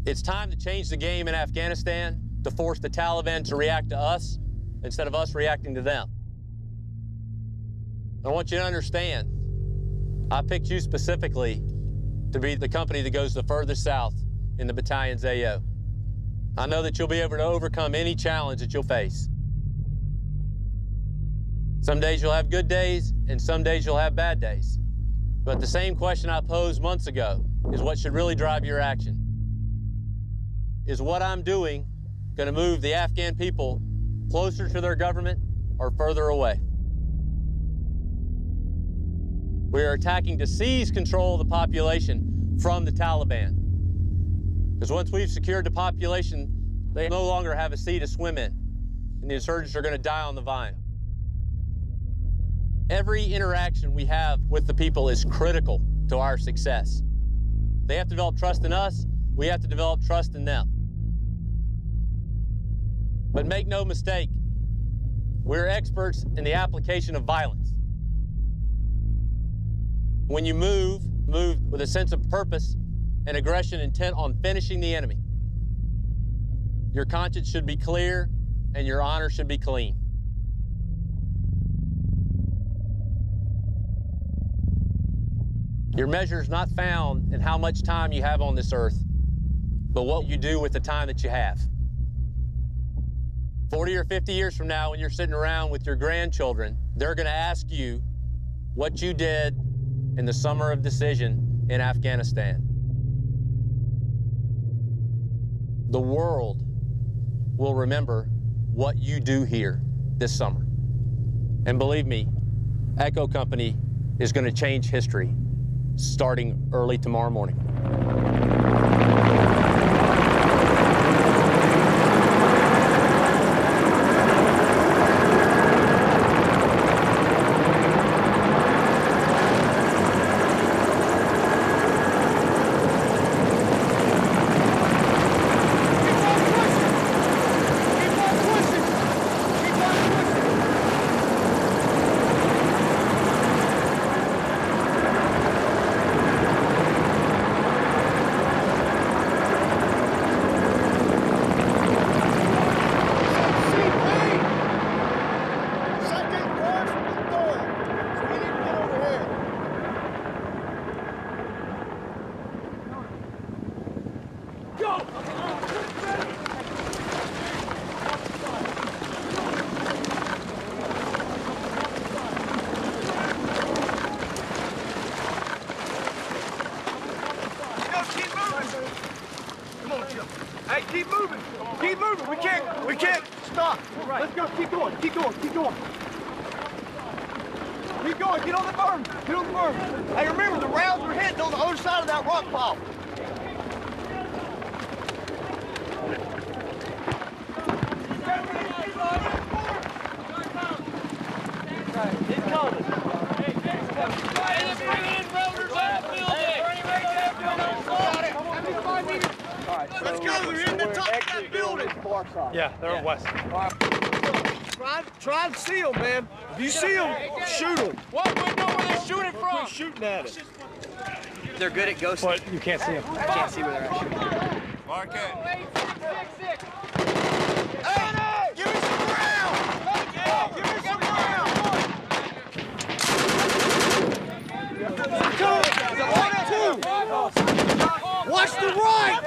It's time to change the game in Afghanistan to force the Taliban to react to us instead of us reacting to them. I want you to understand, I picked you specifically to be the company that goes the furthest south in the battalion's AO. I know that you'll be able to overcome any challenge that you'll face. Some days you'll have good days, and some days you'll have bad days. But the same question I posed months ago is what should really drive your action. Is what I'm doing going to move the Afghan people closer to their government or further away? We are attacking to seize control of the population from the Taliban. Because once we've secured the population, they no longer have a sea to swim in, and the insurgents are going to die on the vine. Every interaction we have with the people is critical to our success. They have to develop trust in us, we have to develop trust in them. But make no mistake, we're experts in the application of violence. When you move with a sense of purpose and aggression intent on finishing the enemy. Your conscience should be clear and your honor should be clean. Your measure is not found in how much time you have on this earth, but what you do with the time that you have. 40 or 50 years from now, when you're sitting around with your grandchildren, they're going to ask you what you did in the summer of decision in Afghanistan. The world will remember what you do here this summer. And believe me, Echo Company is going to change history starting early tomorrow morning. Yeah, they're west. Try to see them, man. If you see them, shoot them. What? We know where they're shooting from. Quit shooting at it. They're good at ghosting. But you can't see them. I can't see where they're at shooting. Mark it. Hey, give me some ground. Give me some ground. Watch the right.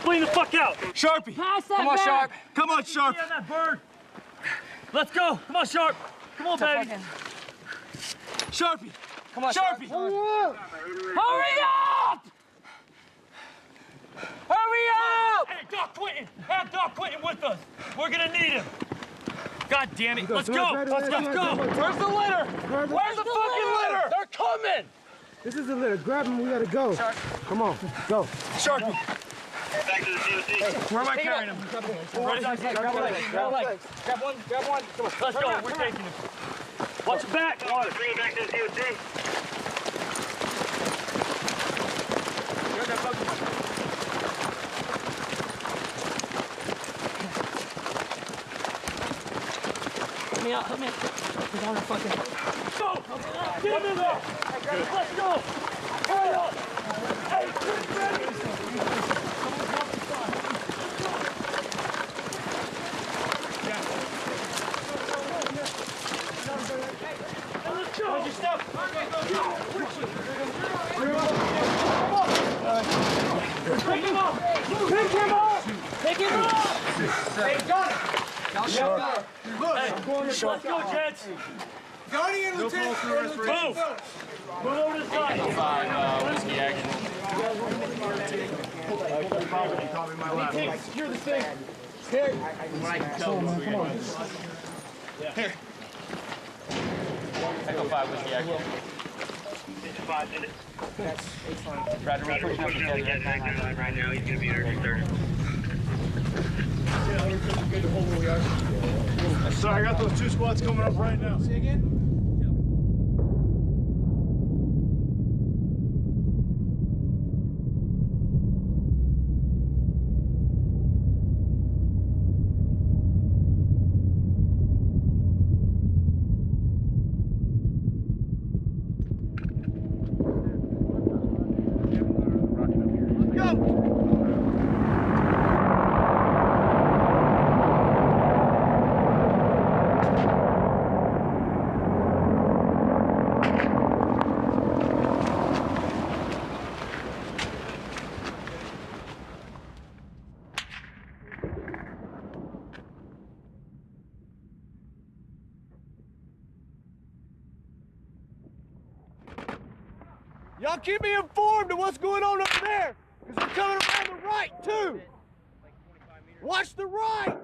Clean the fuck out. Sharpie. Come on, Sharp. Come on, Sharp. Yeah, that bird. Let's go. Come on, Sharp. Come on, baby. Sharpie. Come on, Sharpie. Hurry up! Hurry up! Hey, Doc Quentin. Have Doc Quentin with us. We're gonna need him. God damn it. Let's go. Let's go. Where's the litter? Where's the fucking litter? They're coming. This is the litter. Grab him. We gotta go. Come on. Go. Shark. Back to the COC. Where am I carrying him? Ready? Grab one. Grab one. Grab one. Grab one. Come on. Let's go. We're taking him. Watch your back. Bring it back to the COC. Help me out. Help me out. We're going to fucking... Go! Get him in there! Let's go! Hurry up! Hey, get ready! Let's go! Hold your stuff! Pick him up! Pick him up! Pick him up! Hey, got it! Hey, let's go, Jets! Guardian, Lieutenant! Move! Move over to the side! Whiskey action. Secure the thing. Here. Echo 5 whiskey action. Roger, we're pushing up the gas right now. He's going to be under 30. Sorry, I got those 2 squads coming up right now. Say again? Y'all keep me informed of what's going on up there, because they're coming around the right, too. Watch the right.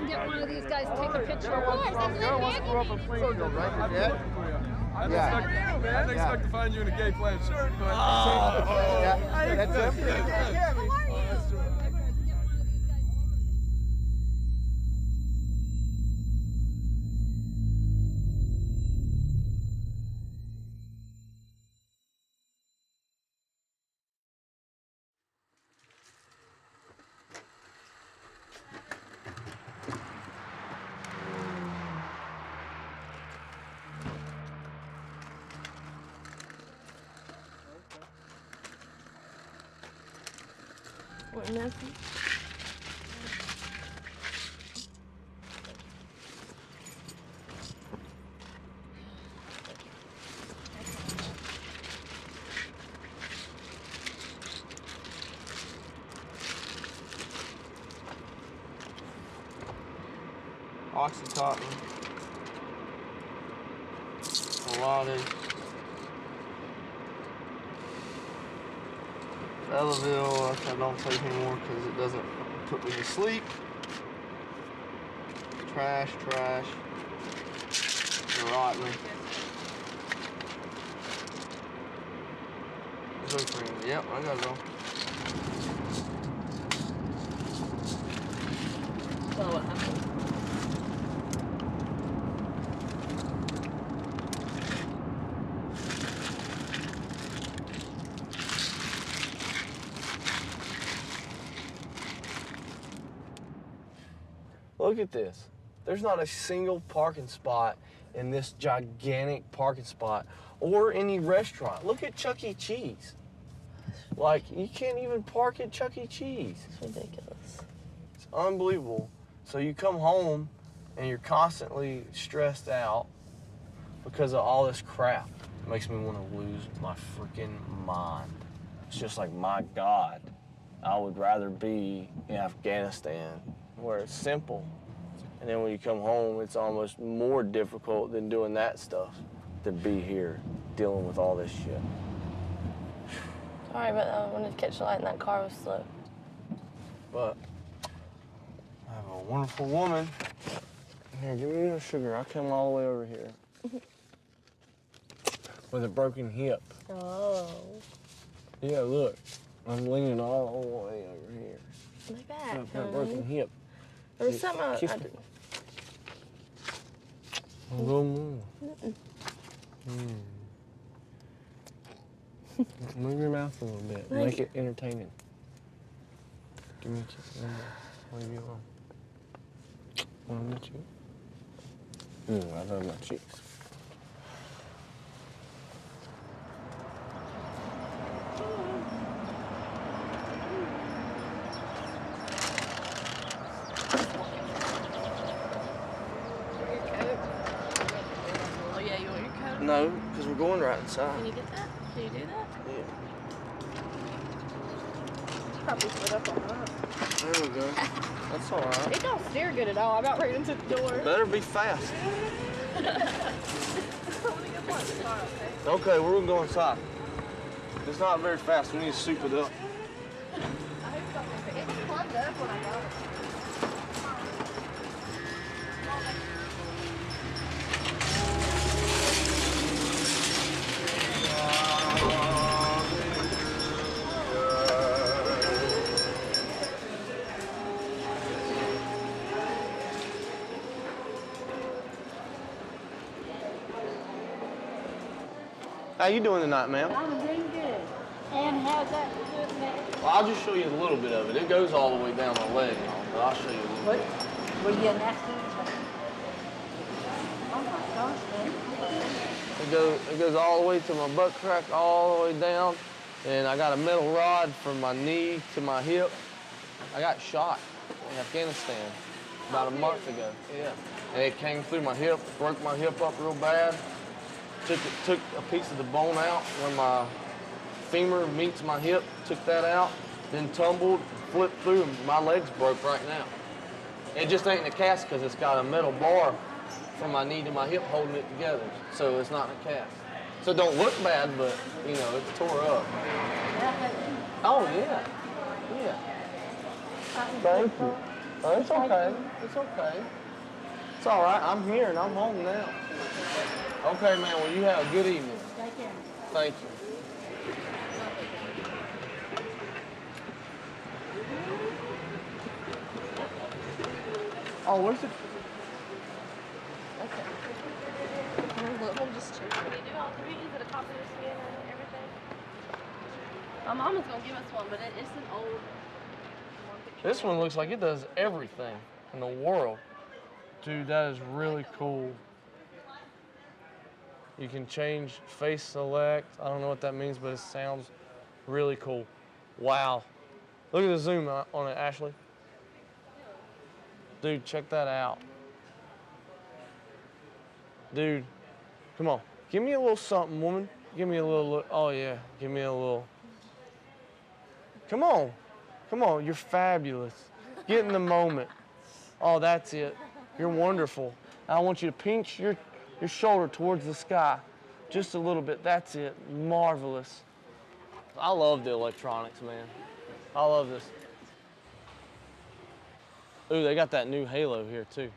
Get one of these guys to take a picture of us. I didn't expect to find you in a gay plane shirt. That's What, nothing? Oxycontin. Allotted. Elavil, I don't take anymore because it doesn't put me to sleep. Trash. Neurotin. Zofran. Yep, I got it all. So what happened? Look at this. There's not a single parking spot in this gigantic parking spot or any restaurant. Look at Chuck E. Cheese. Like, you can't even park at Chuck E. Cheese. It's ridiculous. It's unbelievable. So you come home and you're constantly stressed out because of all this crap. It makes me want to lose my freaking mind. It's just like, my God, I would rather be in Afghanistan where it's simple. And then when you come home, it's almost more difficult than doing that stuff than be here dealing with all this shit. Sorry, but I wanted to catch the light and that car was slow. But I have a wonderful woman. Here, give me your sugar. I come all the way over here. With a broken hip. Oh. Yeah, look. I'm leaning all the way over here. My back. I've got a broken hip. There was something I Kiss me. A little more. Move your mouth a little bit. Make it entertaining. Give me a kiss. One of you on. One on my cheek. I love my cheeks. No, because we're going right inside. Can you get that? Can you do that? Yeah. Probably split up on that. There we go. That's all right. It don't steer good at all. I got right into the door. Better be fast. Okay, we're gonna go inside. It's not very fast. We need to soup it up. It plugged up when I got it. How you doing tonight, ma'am? I'm doing good. And how's that good, man? Well, I'll just show you a little bit of it. It goes all the way down my leg, but I'll show you a little bit. What are you nasty? Oh my gosh, man. It goes all the way to my butt crack, all the way down, and I got a metal rod from my knee to my hip. I got shot in Afghanistan about a month ago. Yeah. And it came through my hip, broke my hip up real bad. Took a piece of the bone out where my femur meets my hip, took that out, then tumbled, flipped through, and my leg's broke right now. It just ain't in a cast because it's got a metal bar from my knee to my hip holding it together, so it's not in a cast. So it don't look bad, but, you know, it's tore up. Oh, yeah. Yeah. Thank you. Oh, it's okay. It's okay. It's all right. I'm here and I'm home now. Okay, man. Well, you have a good evening. Take care. Thank you. Oh, where's the... We'll just check. Can you do all three? Is it a copy of the skin and everything? My mama's gonna give us one, but it's an old one. This one looks like it does everything in the world. Dude, that is really cool. You can change face select. I don't know what that means, but it sounds really cool. Wow. Look at the zoom on it, Ashley. Dude, check that out. Dude, come on. Give me a little something, woman. Give me a little, oh yeah, give me a little. Come on. Come on, you're fabulous. Get in the moment. Oh, that's it. You're wonderful. I want you to pinch your shoulder towards the sky. Just a little bit, that's it. Marvelous. I love the electronics, man. I love this. Ooh, they got that new halo here too.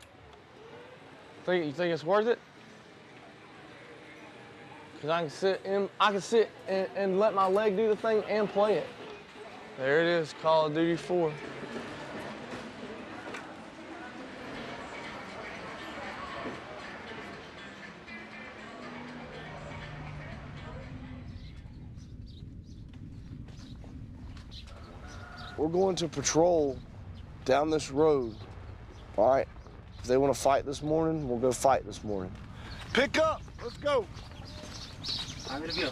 You think it's worth it? Cause I can sit and let my leg do the thing and play it. There it is, Call of Duty 4. We're going to patrol down this road, all right? If they want to fight this morning, we'll go fight this morning. Pick up. Let's go. I'm gonna go.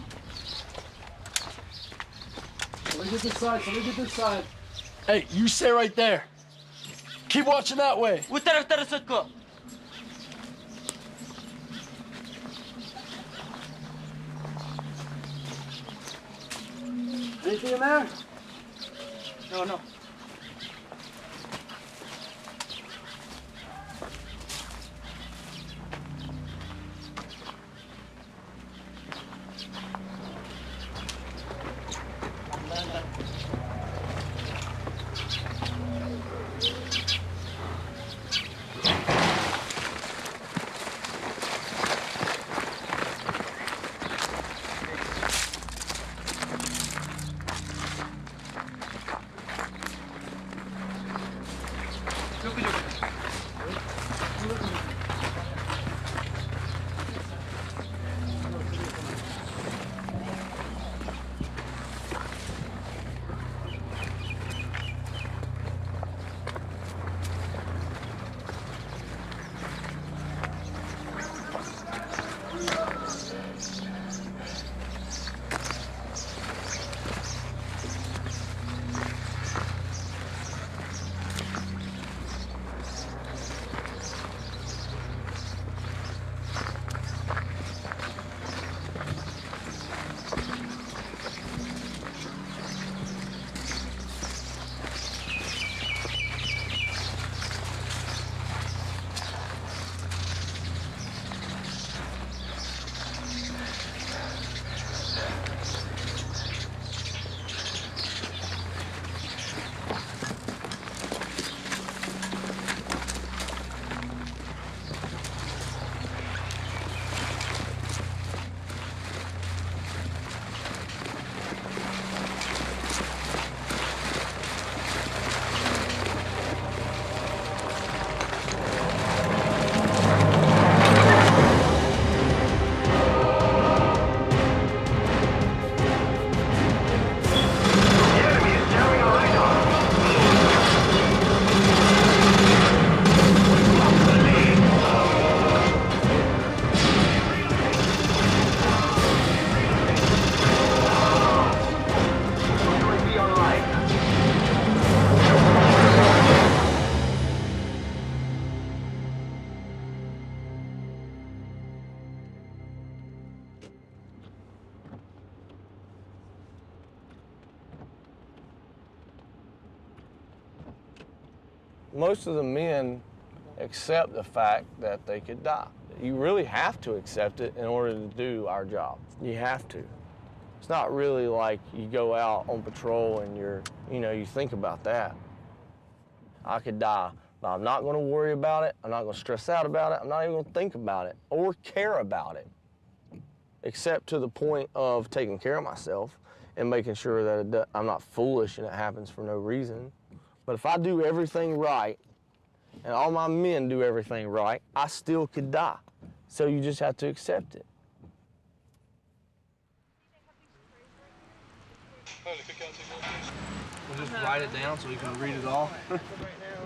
Let me get this side. Let me get this side. Hey, you stay right there. Keep watching that way. Anything in there? No. Most of the men accept the fact that they could die. You really have to accept it in order to do our job. You have to. It's not really like you go out on patrol and you think about that. I could die, but I'm not going to worry about it. I'm not going to stress out about it. I'm not even going to think about it or care about it, except to the point of taking care of myself and making sure that I'm not foolish and it happens for no reason. But if I do everything right, and all my men do everything right, I still could die. So you just have to accept it. We'll just write it down so we can read it all.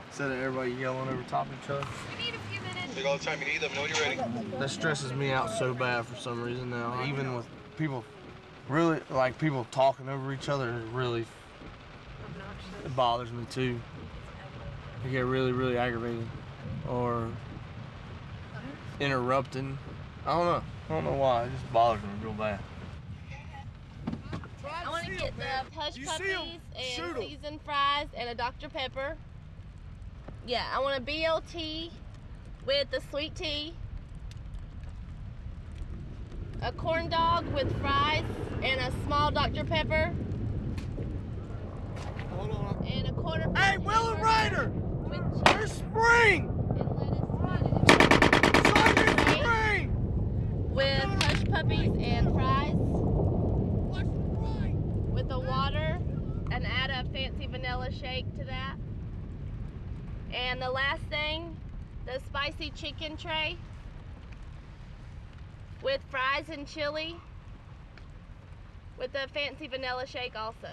Instead of everybody yelling over top of each other. We need a few minutes. Take all the time you need, let me know when you're ready. That stresses me out so bad for some reason now. Even with people, really, like people talking over each other, it bothers me too. I get really, really aggravated. Or interrupting. I don't know why, it just bothers me real bad. I want to get the hush puppies and seasoned fries and a Dr. Pepper. Yeah, I want a BLT with the sweet tea. A corn dog with fries and a small Dr. Pepper. Hold on. And a quarter. Hey, Will and Ryder! With Where's Spring? and lettuce. Sergeant Spring! With hush puppies and fries. Watch the right! With the water and add a fancy vanilla shake to that. And the last thing, the spicy chicken tray with fries and chili with a fancy vanilla shake also.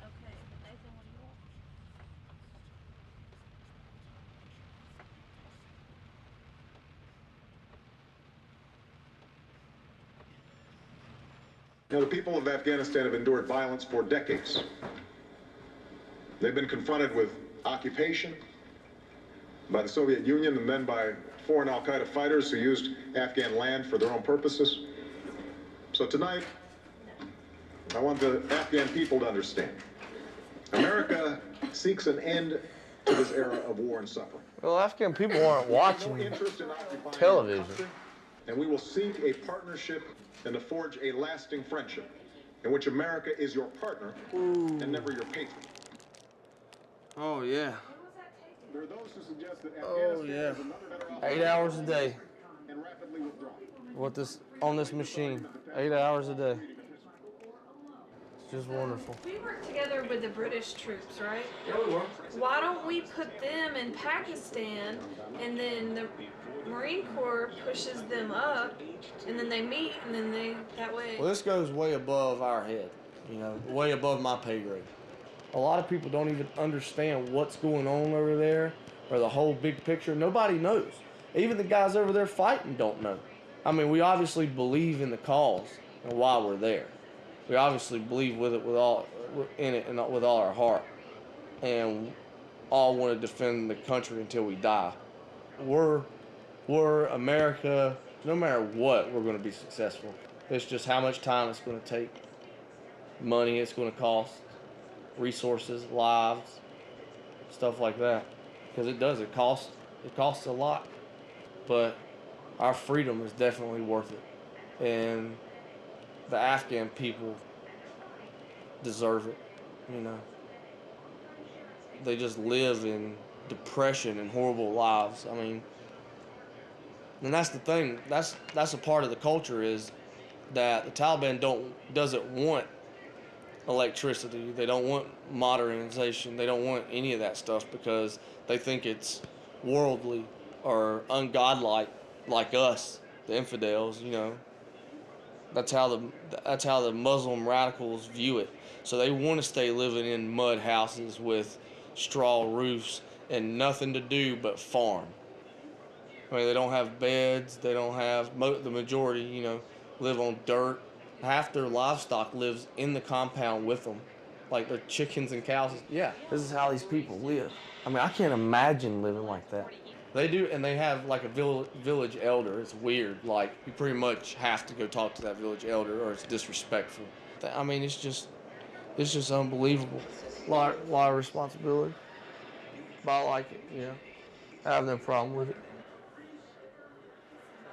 Okay, Nathan, what do you want? Now, the people of Afghanistan have endured violence for decades. They've been confronted with occupation by the Soviet Union and then by foreign al-Qaeda fighters who used Afghan land for their own purposes. So tonight, I want the Afghan people to understand. America seeks an end to this era of war and suffering. Well, Afghan people aren't watching television. And we will seek a partnership and to forge a lasting friendship in which America is your partner and never your patron. Oh, yeah. There are those who suggest that Oh, yeah. 8 hours a day. and rapidly withdraw. On this machine, 8 hours a day. It's just wonderful. We work together with the British troops, right? Yeah, we work. Why don't we put them in Pakistan, and then the Marine Corps pushes them up, and then they meet, and then that way. Well, this goes way above our head, way above my pay grade. A lot of people don't even understand what's going on over there or the whole big picture. Nobody knows. Even the guys over there fighting don't know. I mean, we obviously believe in the cause and why we're there. We obviously believe with all our heart, and all want to defend the country until we die. We're America. No matter what, we're going to be successful. It's just how much time it's going to take, money it's going to cost, resources, lives, stuff like that. Because it does. It costs a lot, but our freedom is definitely worth it, and the Afghan people deserve it. They just live in depression and horrible lives. I mean, and that's the thing. That's a part of the culture, is that the Taliban doesn't want electricity. They don't want modernization. They don't want any of that stuff because they think it's worldly or ungodlike, like us, the infidels. That's how the Muslim radicals view it. So they want to stay living in mud houses with straw roofs and nothing to do but farm. I mean, they don't have beds. They don't have, the majority, live on dirt. Half their livestock lives in the compound with them, like their chickens and cows. Yeah, this is how these people live. I mean, I can't imagine living like that. They do, and they have like a village elder. It's weird. Like, you pretty much have to go talk to that village elder, or it's disrespectful. I mean, it's just unbelievable. A lot of responsibility. But I like it, I have no problem with it.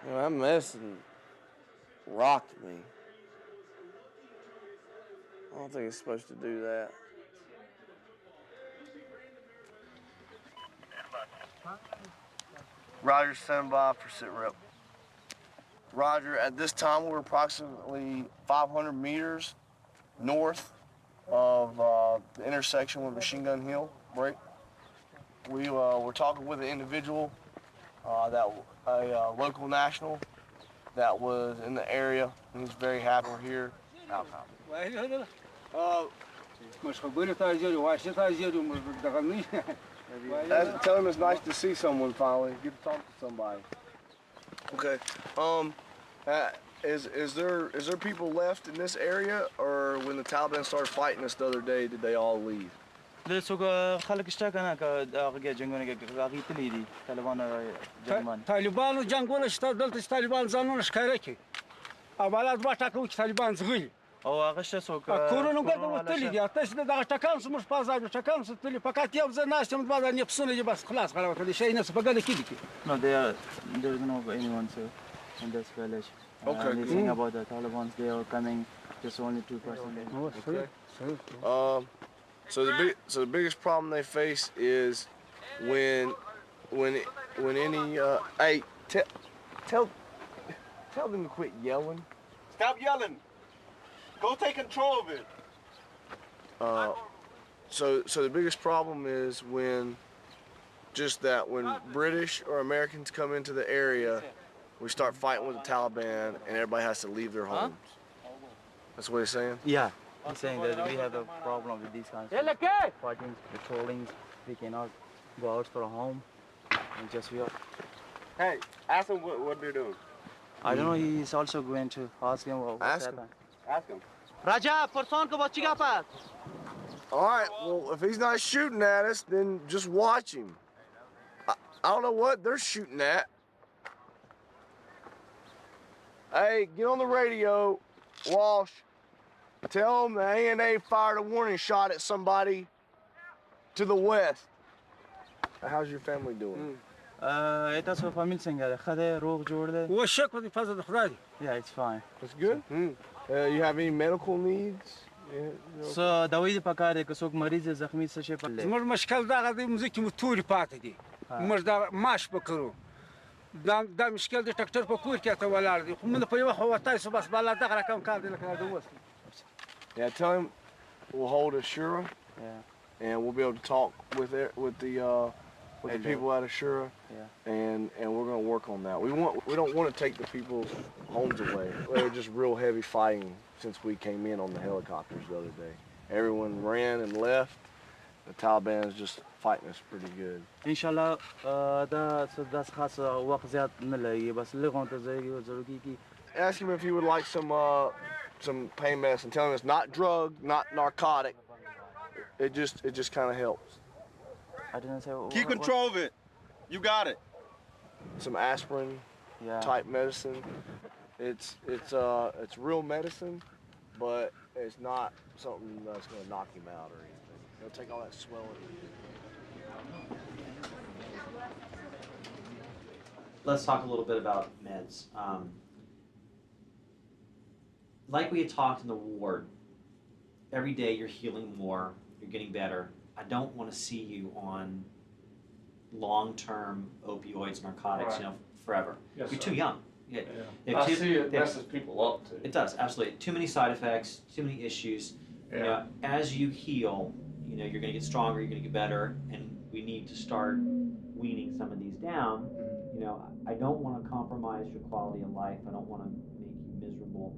That medicine rocked me. I don't think it's supposed to do that. Roger, stand by for sit rep. Roger, at this time we're approximately 500 meters north of the intersection with Machine Gun Hill break. We were talking with an individual, a local national that was in the area, and he's very happy we're here. Tell him it's nice to see someone finally. Get to talk to somebody. Okay. Is there people left in this area, or when the Taliban started fighting us the other day, did they all leave? Талибану джангула штабдал Талибан зануш караки. Абалат башаку Талибан згыли. Куруну году утили, а ты сюда такам сумуш пазару, такам сутили, пока те в занасем два не псунули бас класс, харавка, лишь не спагали кидики. No, there's no anyone sir in this village. Okay. Anything about the Taliban, they are coming. Just only 2%. Okay. So the biggest problem they face is when any hey, tell them to quit yelling. Stop yelling. Go take control of it. So the biggest problem is when British or Americans come into the area, we start fighting with the Taliban and everybody has to leave their homes. That's what he's saying? Yeah, he's saying that we have a problem with these kinds of fighting, patrolling. We cannot go out for a home and just we are. Hey, ask them what they're doing. I don't know, he's also going to ask him what's happening. Ask him. Raja, person ko bachi ka paas. All right, well, if he's not shooting at us, then just watch him. I don't know what they're shooting at. Hey, get on the radio, Walsh. Tell them the ANA fired a warning shot at somebody to the west. How's your family doing? Yeah, it's fine. That's good. You have any medical needs? So دوائی پکاره که څوک مریض زخمی څه شي په زموږ مشکل دا غدي مزکی متوري پاتې دي موږ دا ماش پکړو دا مشکل د ډاکټر په کور کې ته ولاړ دي خو موږ په یو خو وتای سو بس بالا دغه رقم کار دی لکه دا وست. Yeah, tell him we'll hold Ashura. Yeah. And we'll be able to talk with the people at Ashura. Yeah. And we're going to work on that. We don't want to take the people's homes away. They're just real heavy fighting since we came in on the helicopters the other day. Everyone ran and left. The Taliban's just fighting us pretty good. Inshallah that's خاص وقت زیات نه لګي بس لغون ته ځای ضروري کی. Ask him if he would like some pain medicine. Tell him it's not drug, not narcotic. It just kind of helps. I didn't say. Keep control of it. You got it. Some aspirin type medicine. It's real medicine, but it's not something that's going to knock him out or anything. It'll take all that swelling. Let's talk a little bit about meds. Like we had talked in the ward, every day you're healing more, you're getting better. I don't want to see you on long-term opioids, narcotics, forever. Yes, you're too young. I see it messes people up too. It does, absolutely. Too many side effects, too many issues. You know, as you heal, you're going to get stronger, you're going to get better, and we need to start weaning some of these down. I don't want to compromise your quality of life. I don't want to make you miserable.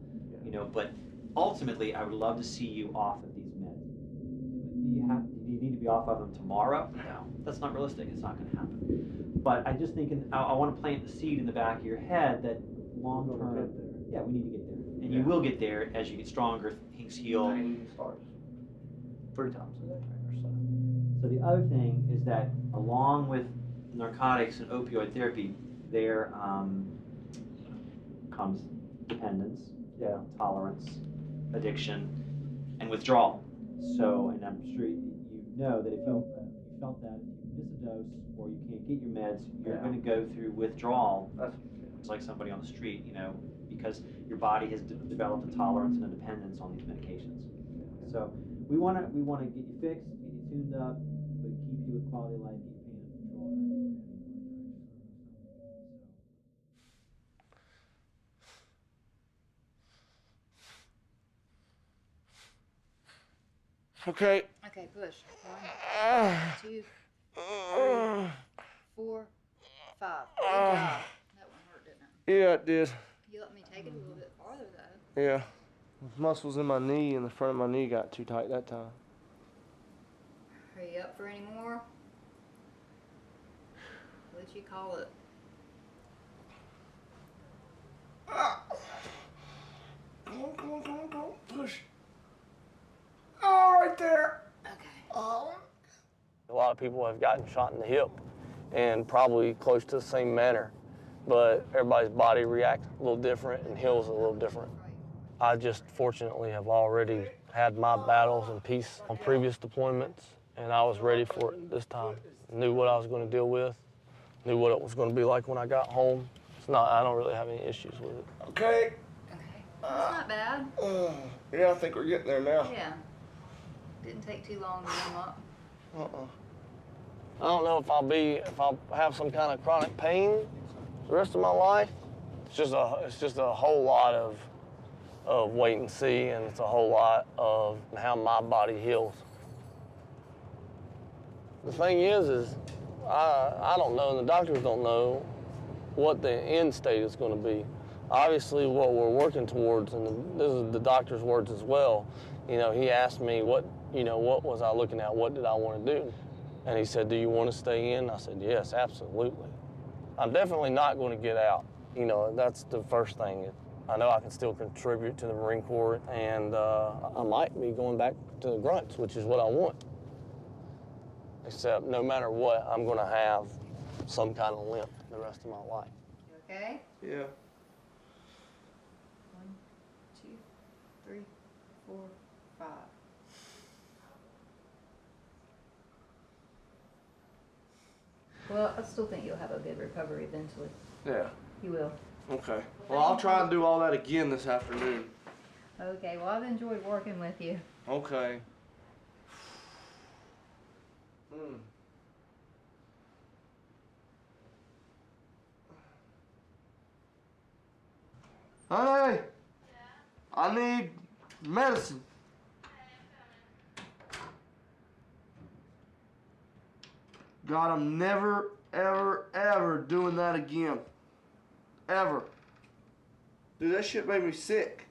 But ultimately, I would love to see you off of these meds. Do you need to be off of them tomorrow? No, that's not realistic. It's not going to happen. But I just think I want to plant the seed in the back of your head that long term, we need to get there. And you will get there as you get stronger, things heal. 3 times a day or so. So the other thing is that along with narcotics and opioid therapy, there comes dependence, tolerance, addiction, and withdrawal. So, and I'm sure you know that if you felt that if you miss a dose or you can't get your meds, you're going to go through withdrawal. It's like somebody on the street, because your body has developed a tolerance and a dependence on these medications. So we want to get you fixed, get you tuned up, but keep you with quality of life, get your pain under control. And I think we're heading in the right direction. Okay. Okay, push. 1, 2, 3, 4, 5. Good job. That one hurt, didn't it? Yeah, it did. You let me take it a little bit farther, though. Yeah. The muscles in my knee and the front of my knee got too tight that time. Are you up for any more? What you call it? Come on. Push. Oh, right there. Okay. A lot of people have gotten shot in the hip and probably close to the same manner, but everybody's body reacts a little different and heals a little different. I just fortunately have already had my battles and peace on previous deployments, and I was ready for it this time. Knew what I was going to deal with, knew what it was going to be like when I got home. I don't really have any issues with it. Okay. That's not bad. Yeah, I think we're getting there now. Yeah. Didn't take too long to warm up. I don't know if I'll have some kind of chronic pain the rest of my life. It's just a whole lot of wait and see, and it's a whole lot of how my body heals. The thing is I don't know, and the doctors don't know what the end state is going to be. Obviously, what we're working towards, and this is the doctor's words as well. He asked me what was I looking at? What did I want to do? And he said, do you want to stay in? I said, yes, absolutely. I'm definitely not going to get out. That's the first thing. I know I can still contribute to the Marine Corps, and I might be going back to the grunts, which is what I want. Except no matter what, I'm gonna have some kind of limp the rest of my life. You okay? Yeah. 1, 2, 3, 4, 5. Well, I still think you'll have a good recovery eventually. Yeah. You will. Okay. Well, I'll try and do all that again this afternoon. Okay, well, I've enjoyed working with you. Okay. Hey! I need medicine. God, I'm never, ever, ever doing that again. Ever. Dude, that shit made me sick.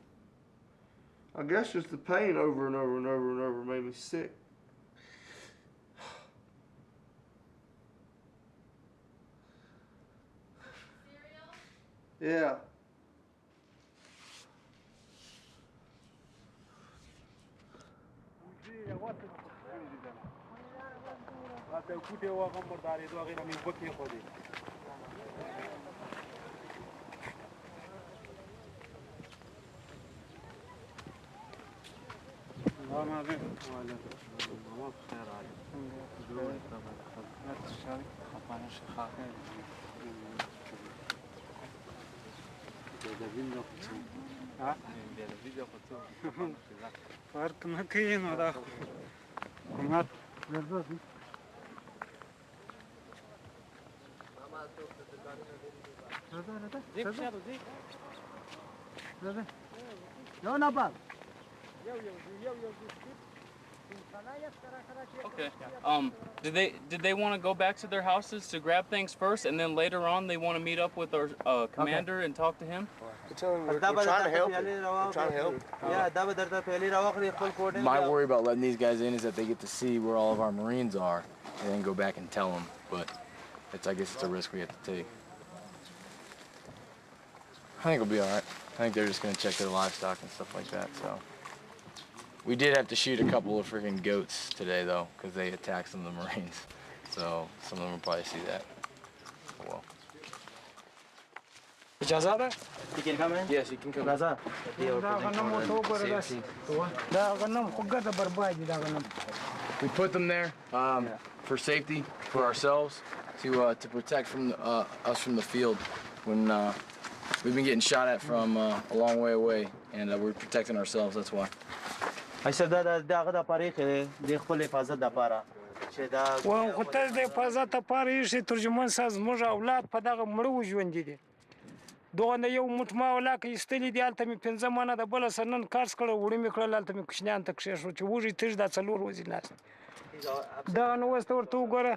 I guess just the pain over and over and over and over made me sick. Yeah. Okay. Did they want to go back to their houses to grab things first, and then later on they want to meet up with our commander and talk to him? We're trying to help him. We're trying to help him. My worry about letting these guys in is that they get to see where all of our Marines are and then go back and tell them. But I guess it's a risk we have to take. I think it'll be all right. I think they're just going to check their livestock and stuff like that. So we did have to shoot a couple of freaking goats today, though, because they attacked some of the Marines. So some of them will probably see that. Oh, well. Ijazada? He can come in? Yes, he can come in. We put them there for safety, for ourselves, to protect from us from the field. When we've been getting shot at from a long way away, and we're protecting ourselves. That's why. I said that وان خو تاسو د حفاظت لپاره یې ترجمان صاحب زموږ اولاد په دغه مړو ژوندي دي دغه نه یو موټ ما ولاکه ایستلي دي هلته مې 15 منه د بله سره نن کارس کړی وړي مې کړل هلته مې کوچنیانو ته کښېښود چې وږي تږي دا 4 ورځې ناست دغه نو اوس ته ورته وګوره.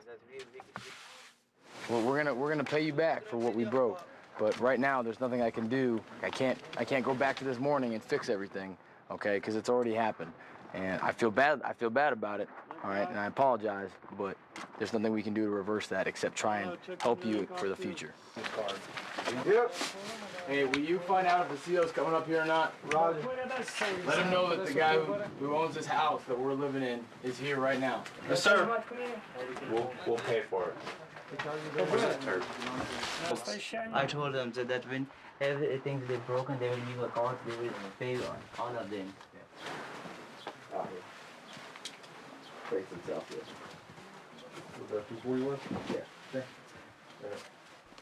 Well, we're gonna pay you back for what we broke, but right now there's nothing I can do. I can't go back to this morning and fix everything, okay? Because it's already happened, and I feel bad about it. All right, and I apologize, but there's nothing we can do to reverse that except try and help you for the future. Yep. Hey, will you find out if the CO's coming up here or not? Roger. Let him know that the guy who owns this house that we're living in is here right now. Yes, sir. We'll pay for it. I told them that when everything is broken, they will leave a card, they will pay on all of them. Place itself, yes. Was that 241? Yeah.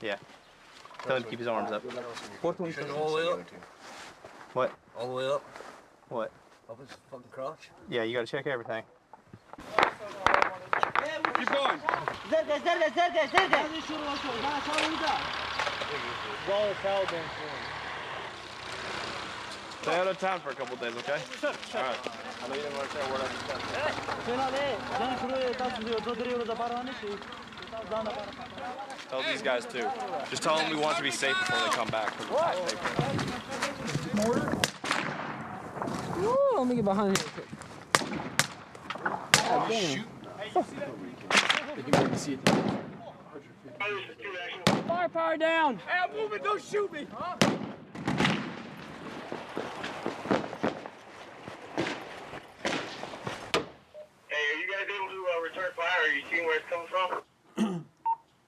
Yeah. Tell him to keep his arms up. All the way up. What? All the way up. What? Up his fucking crotch. Yeah, you gotta check everything. Keep going. Stay out of town for a couple days, okay? All right. I know you didn't want to say a word on Tell these guys too. Just tell them we want to be safe before they come back. Ooh, let me get behind here. Oh, shoot. They can maybe see it. Firepower down. Hey, I'm moving, don't shoot me. return fire. Are you seeing where it's coming from?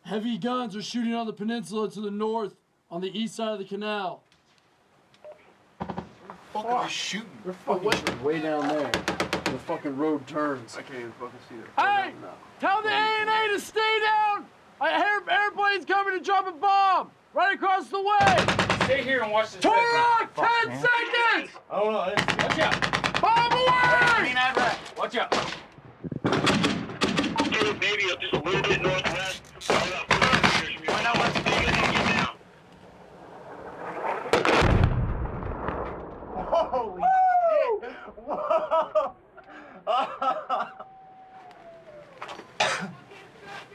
Heavy guns are shooting on the peninsula to the north, on the east side of the canal. Fuck are they shooting? They're fucking way down there. The fucking road turns. I can't even fucking see it. Hey! Tell the A&A to stay down! I hear airplane's coming to drop a bomb! Right across the way! Stay here and watch this. Torok, 10 seconds! I don't know. Watch out. Bomb away! Watch out. Okay, maybe just a little bit northwest. Find out what's big and then get down. Holy shit! Whoa!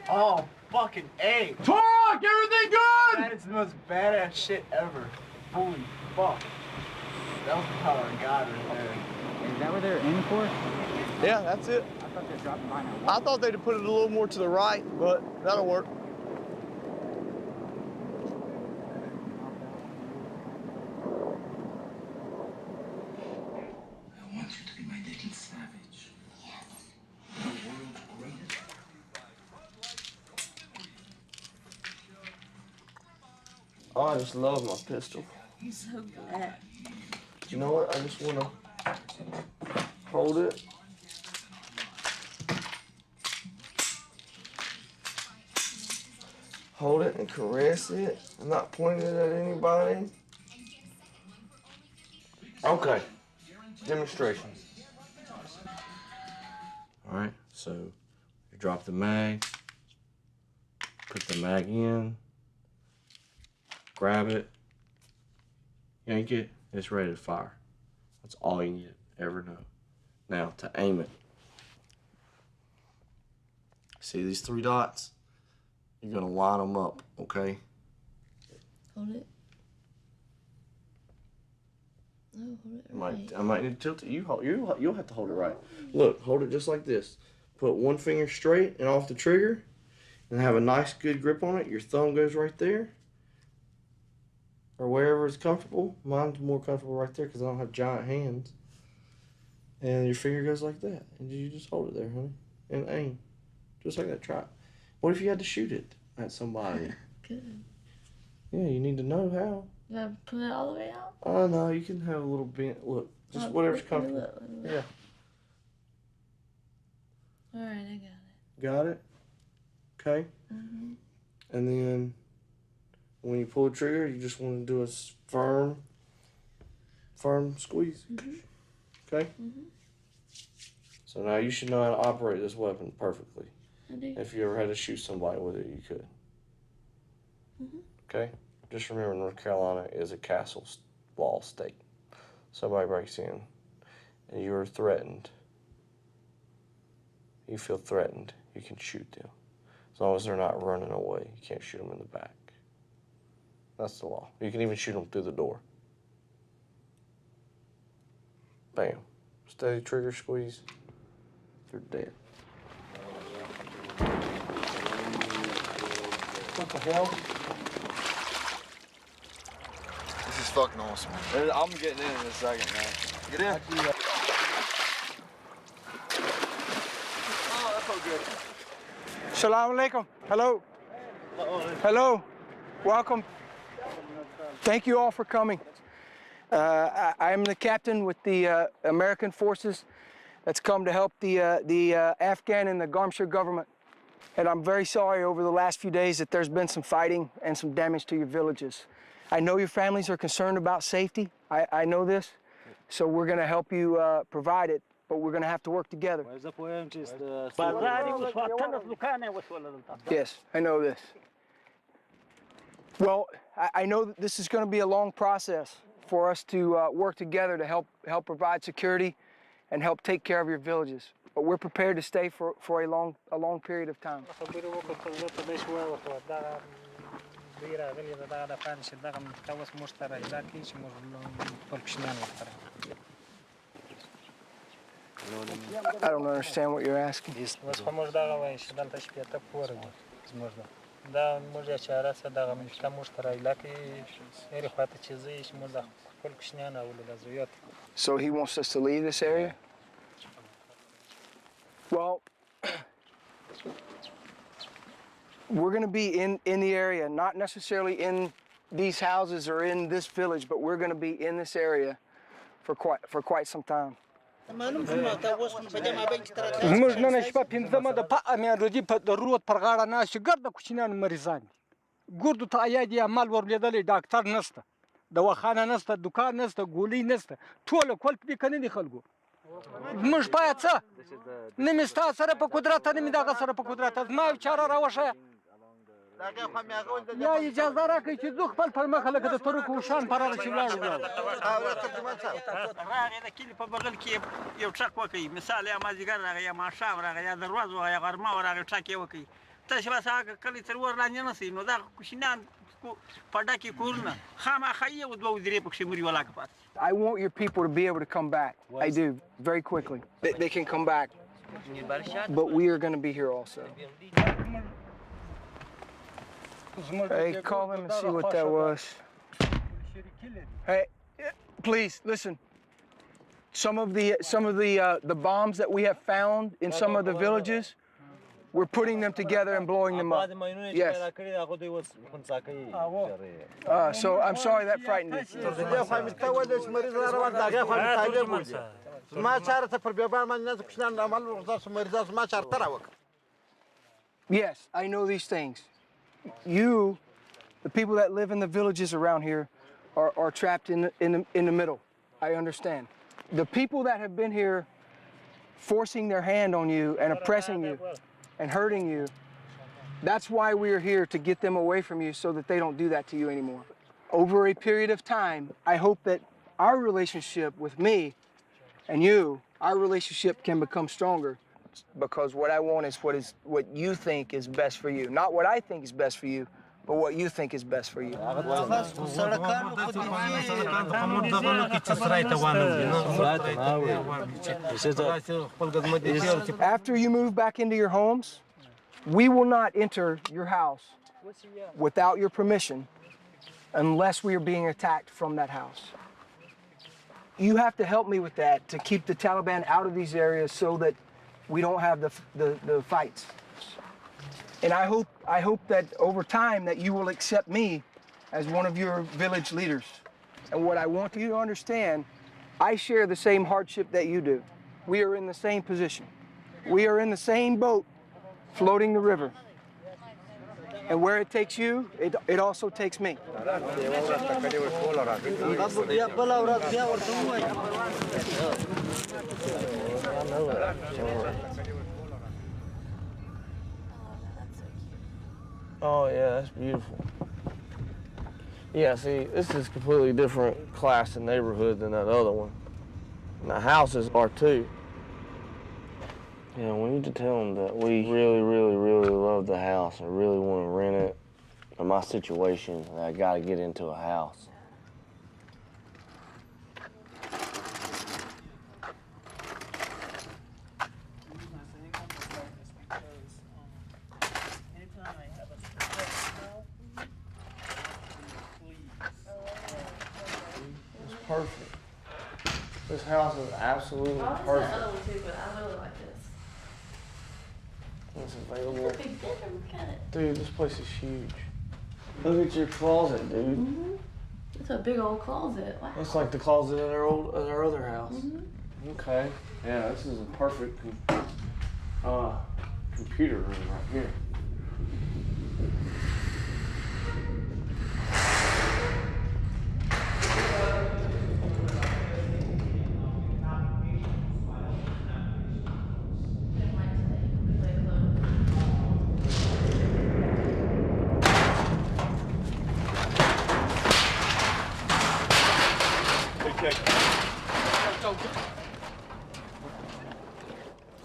Oh, fucking A. Torok, everything good? That is the most badass shit ever. Holy fuck. That was the power of God right there. Is that where they're aiming for? Yeah, that's it. I thought they were dropping by now. I thought they'd put it a little more to the right, but that'll work. I want you to be my little savage. Yes. The world's greatest. Oh, I just love my pistol. I'm so glad. You know what? I just want to hold it. Hold it and caress it. I'm not pointing it at anybody. Okay. Demonstration. All right. So you drop the mag. Put the mag in. Grab it. Yank it. It's ready to fire. That's all you need to ever know. Now, to aim it. See these 3 dots? You're gonna line them up, okay? Hold it. No, hold it right. I might need to tilt it. You'll have to hold it right. Look, hold it just like this. Put one finger straight and off the trigger, and have a nice, good grip on it. Your thumb goes right there, or wherever it's comfortable. Mine's more comfortable right there because I don't have giant hands. And your finger goes like that, and you just hold it there, honey, and aim, just like that. Try it. What if you had to shoot it at somebody? Good. Yeah, you need to know how. Do I put it all the way out? Oh no, you can have a little bent. Look, just whatever's comfortable. Let me look. Yeah. All right, I got it. Got it? Okay. Mm-hmm. And then when you pull the trigger, you just want to do a firm squeeze. Mm-hmm. Okay? Mm-hmm. So now you should know how to operate this weapon perfectly. I do. If you ever had to shoot somebody with it, you could. Mm-hmm. Okay? Just remember, North Carolina is a castle wall state. Somebody breaks in and you are threatened. You feel threatened, you can shoot them. As long as they're not running away, you can't shoot them in the back. That's the law. You can even shoot them through the door. Bam. Steady trigger squeeze. They're dead. What the hell? This is fucking awesome. I'm getting in a second, man. Get in. Oh, that felt good. Assalamu alaikum. Hello. Hello. Welcome. Thank you all for coming. I'm the captain with the American forces that's come to help the Afghan and the Garmshire government. And I'm very sorry over the last few days that there's been some fighting and some damage to your villages. I know your families are concerned about safety. I know this. So we're going to help you provide it, but we're going to have to work together. Yes, I know this. Well, I know that this is going to be a long process for us to work together to help provide security and help take care of your villages. But we're prepared to stay for a long period of time. I don't understand what you're asking. So he wants us to leave this area? Well, We're going to be in the area, not necessarily in these houses or in this village, but we're going to be in this area for quite some time. زموږ نن شپه پنځمه د په امیرودي په د رود پر غاړه ناست ګرد کوچنیان مریضان دي ګردو ته عیادي عمل ورلیدلی ډاکټر نشته دواخانه نشته دکان نشته ګولۍ نشته ټوله کول پرې که نه دي خلکو زموږ باید څه نه مې ستا سره په قدرت نه مې دغه سره په قدرت زما یو چاره راوښیه یا اجازه راکړئ چې زه خپل پر مخه لکه د ترکو شان پر هغه چې ولاړ راغی د کلي په بغل کې یو ټرک وکړي مثال یا مازدیګر راغی یا ماښام راغی یا د ورځ وغه یا غرمه راغی ټرک یې وکړي تاسې بس هغه کلي تر ور لاندې نه سئ نو دا کوچنیان په ډکې کورونه خامخا یو دوه درې پکښې مري ولاکه پاتې I want your people to be able to come back. I do, very quickly. They can come back. But we are going to be here also. Hey, call them and see what that was. Hey, please listen. Some of the bombs that we have found in some of the villages, we're putting them together and blowing them up. Yes. So I'm sorry that frightened you. Yes, I know these things. You, the people that live in the villages around here, are trapped in the middle. I understand. The people that have been here forcing their hand on you and oppressing you and hurting you, that's why we're here, to get them away from you so that they don't do that to you anymore. Over a period of time, I hope that our relationship with me and you, our relationship can become stronger, because what I want is what you think is best for you. Not what I think is best for you, but what you think is best for you. After you move back into your homes, we will not enter your house without your permission unless we are being attacked from that house. You have to help me with that to keep the Taliban out of these areas so that we don't have the fights. And I hope that over time that you will accept me as one of your village leaders. And what I want you to understand, I share the same hardship that you do. We are in the same position. We are in the same boat floating the river. And where it takes you, it also takes me. Oh yeah, that's beautiful. Yeah, see, this is a completely different class and neighborhood than that other one. And the houses are too. Yeah, we need to tell them that we really, really, really love the house and really want to rent it. In my situation, I got to get into a house. It's perfect. This house is absolutely perfect. I like too, but I really like this. It's available. It's a big bedroom. Look at it. Dude, this place is huge. Look at your closet, dude. It's a big old closet. Wow. It's like the closet in our other house. Okay. Yeah, this is a perfect computer room right here.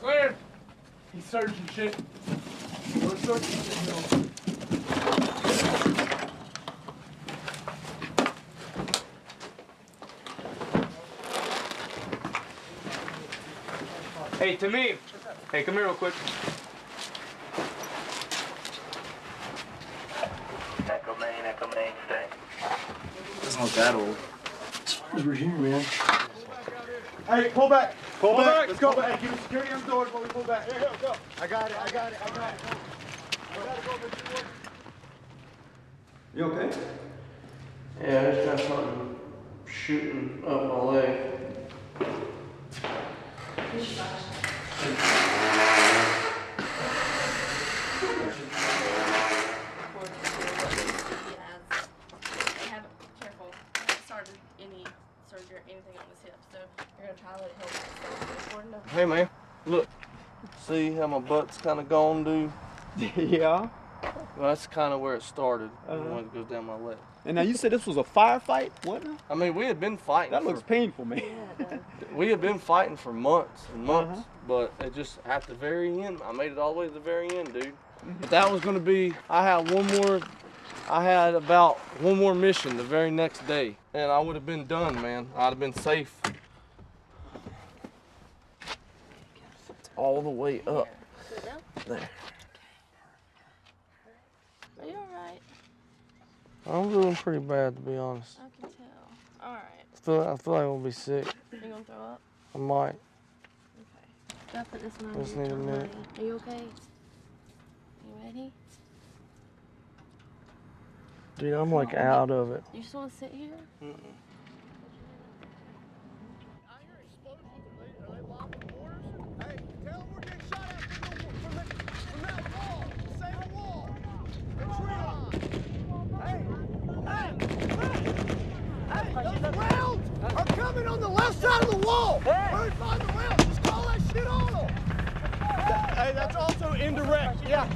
Clear! He's searching shit. We're searching shit, Hey, Tamim. Hey, come here real quick. Echo main, stay. Doesn't look that old. We're here, man. Hey, pull back. Pull back. Let's go back. Keep security on the doors while we pull back. Here, go. I got it. We gotta go You okay? Yeah, I just got something shooting up my leg. Hey man, look. See how my butt's kind of gone, dude? Yeah. Well, that's kind of where it started. When it goes down my leg. And now you said this was a firefight? What now? I mean, we had been fighting. That looks painful, man. We had been fighting for months and months, but it just at the very end, I made it all the way to the very end, dude. But that was gonna be. I had about one more mission the very next day, and I would have been done, man. I'd have been safe. It's all the way up there. Are you alright? I'm doing pretty bad, to be honest. I can tell. Alright. I feel like I'm gonna be sick. You gonna throw up? I might. Okay. Gotta put this one on Just your need a tongue, minute. buddy. Are you okay? You ready? Dude, I'm like out of it. You just wanna sit here? Mm-mm. Those rounds are coming on the left side of the wall. Bird find the rounds. Just call that shit on them. Hey, that's also indirect. Yeah.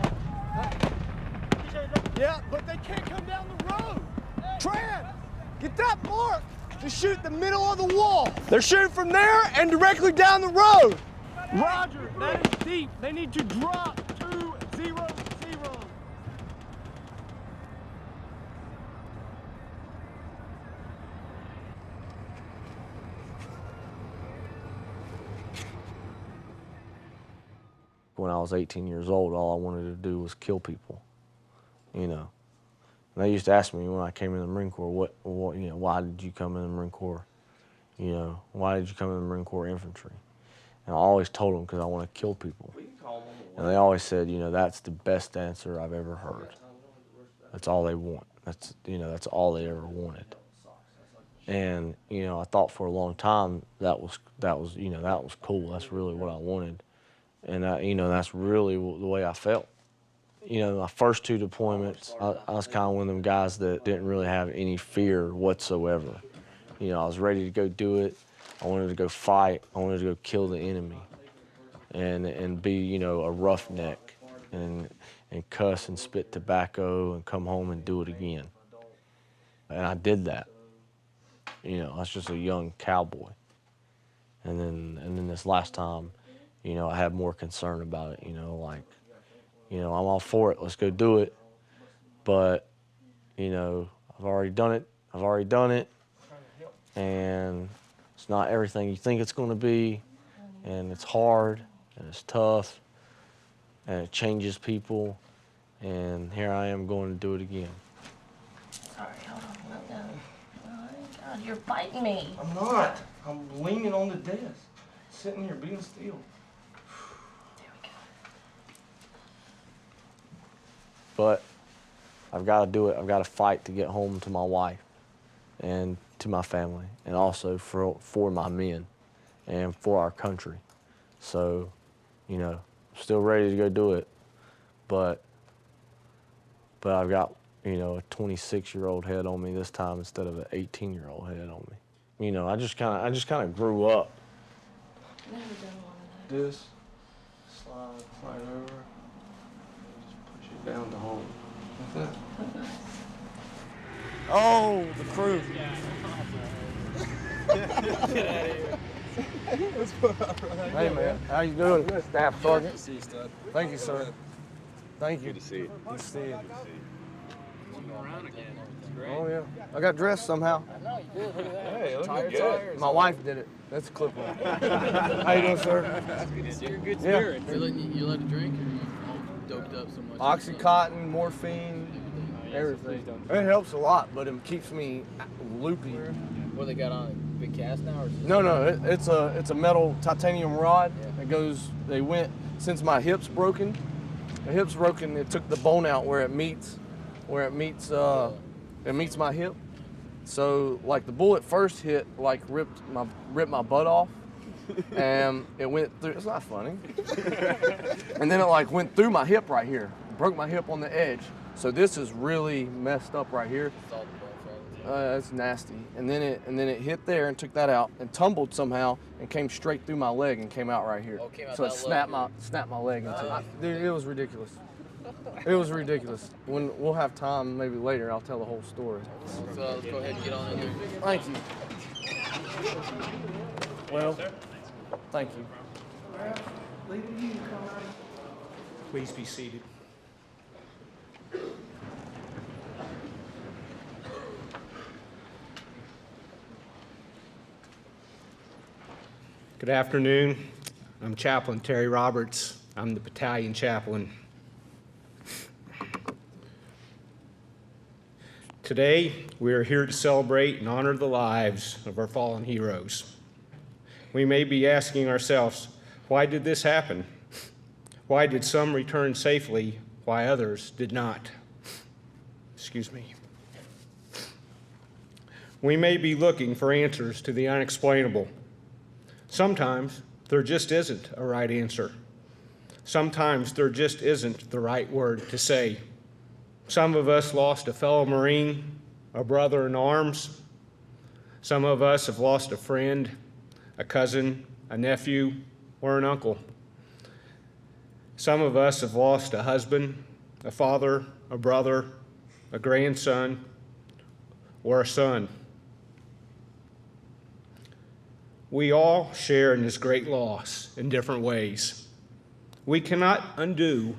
Yeah, but they can't come down the road. Tran, get that mark to shoot the middle of the wall. They're shooting from there and directly down the road. Roger, that is deep. They need to drop 2-0-0. When I was 18 years old, all I wanted to do was kill people, you know. And they used to ask me when I came in the Marine Corps, you know, why did you come in the Marine Corps? You know, why did you come in the Marine Corps infantry? And I always told them because I want to kill people. And they always said, you know, that's the best answer I've ever heard. That's all they want. That's, you know, that's all they ever wanted. And, you know, I thought for a long time that was cool. That's really what I wanted. And, you know, that's really the way I felt. You know, my first two deployments, I was kind of one of them guys that didn't really have any fear whatsoever. You know, I was ready to go do it. I wanted to go fight. I wanted to go kill the enemy and be, you know, a roughneck and cuss and spit tobacco and come home and do it again. And I did that. You know, I was just a young cowboy. And then this last time, you know, I had more concern about it, you know, like, you know, I'm all for it, let's go do it. But, you know, I've already done it. And it's not everything you think it's going to be. And it's hard, and it's tough, and it changes people. And here I am going to do it again. Sorry, hold on, let go. Oh, God, you're biting me. I'm not. I'm leaning on the desk, sitting here being still. But I've got to do it. I've got to fight to get home to my wife and to my family, and also for my men and for our country. So, you know, I'm still ready to go do it, but I've got, you know, a 26-year-old head on me this time instead of an 18-year-old head on me. You know, I just kind of grew up. Never done one of those. This slide right over. Down to home. Like that. Oh, the crew. Get out of here. Hey man, how you doing? Staff Sergeant. Good to see you, stud. Thank you, sir. Thank you. Good to see you. Good to see you. Around again. It's great. Oh yeah. I got dressed somehow. I know you did. Look at that. Hey, look Tire good. tires. My wife did it. That's a clip on. How you doing, sir? That's good to see your good Yeah. spirits. You let it drink, or you all doped up so much? Oxycontin, morphine, everything. It helps a lot, but it keeps me loopy. What they got on it? Big cast now, or is it No, it's a metal titanium rod. It goes. They went since my hip's broken. My hip's broken. It took the bone out where it meets my hip. So like the bullet first hit, like ripped my butt off, and it went through. It's not funny. And then it like went through my hip right here, broke my hip on the edge. So this is really messed up right here. It's nasty. And then it hit there and took that out and tumbled somehow and came straight through my leg and came out right here. Oh, came out so it that snapped my leg into it. Dude, it was ridiculous. It was ridiculous. When we'll have time, maybe later, I'll tell the whole story. So let's go ahead and get on in there. Thank you. Well, thank you. Please be seated. Good afternoon. I'm Chaplain Terry Roberts. I'm the battalion chaplain. Today, we are here to celebrate and honor the lives of our fallen heroes. We may be asking ourselves, why did this happen? Why did some return safely, why others did not? Excuse me. We may be looking for answers to the unexplainable. Sometimes there just isn't a right answer. Sometimes there just isn't the right word to say. Some of us lost a fellow Marine, a brother in arms. Some of us have lost a friend, a cousin, a nephew, or an uncle. Some of us have lost a husband, a father, a brother, a grandson, or a son. We all share in this great loss in different ways. We cannot undo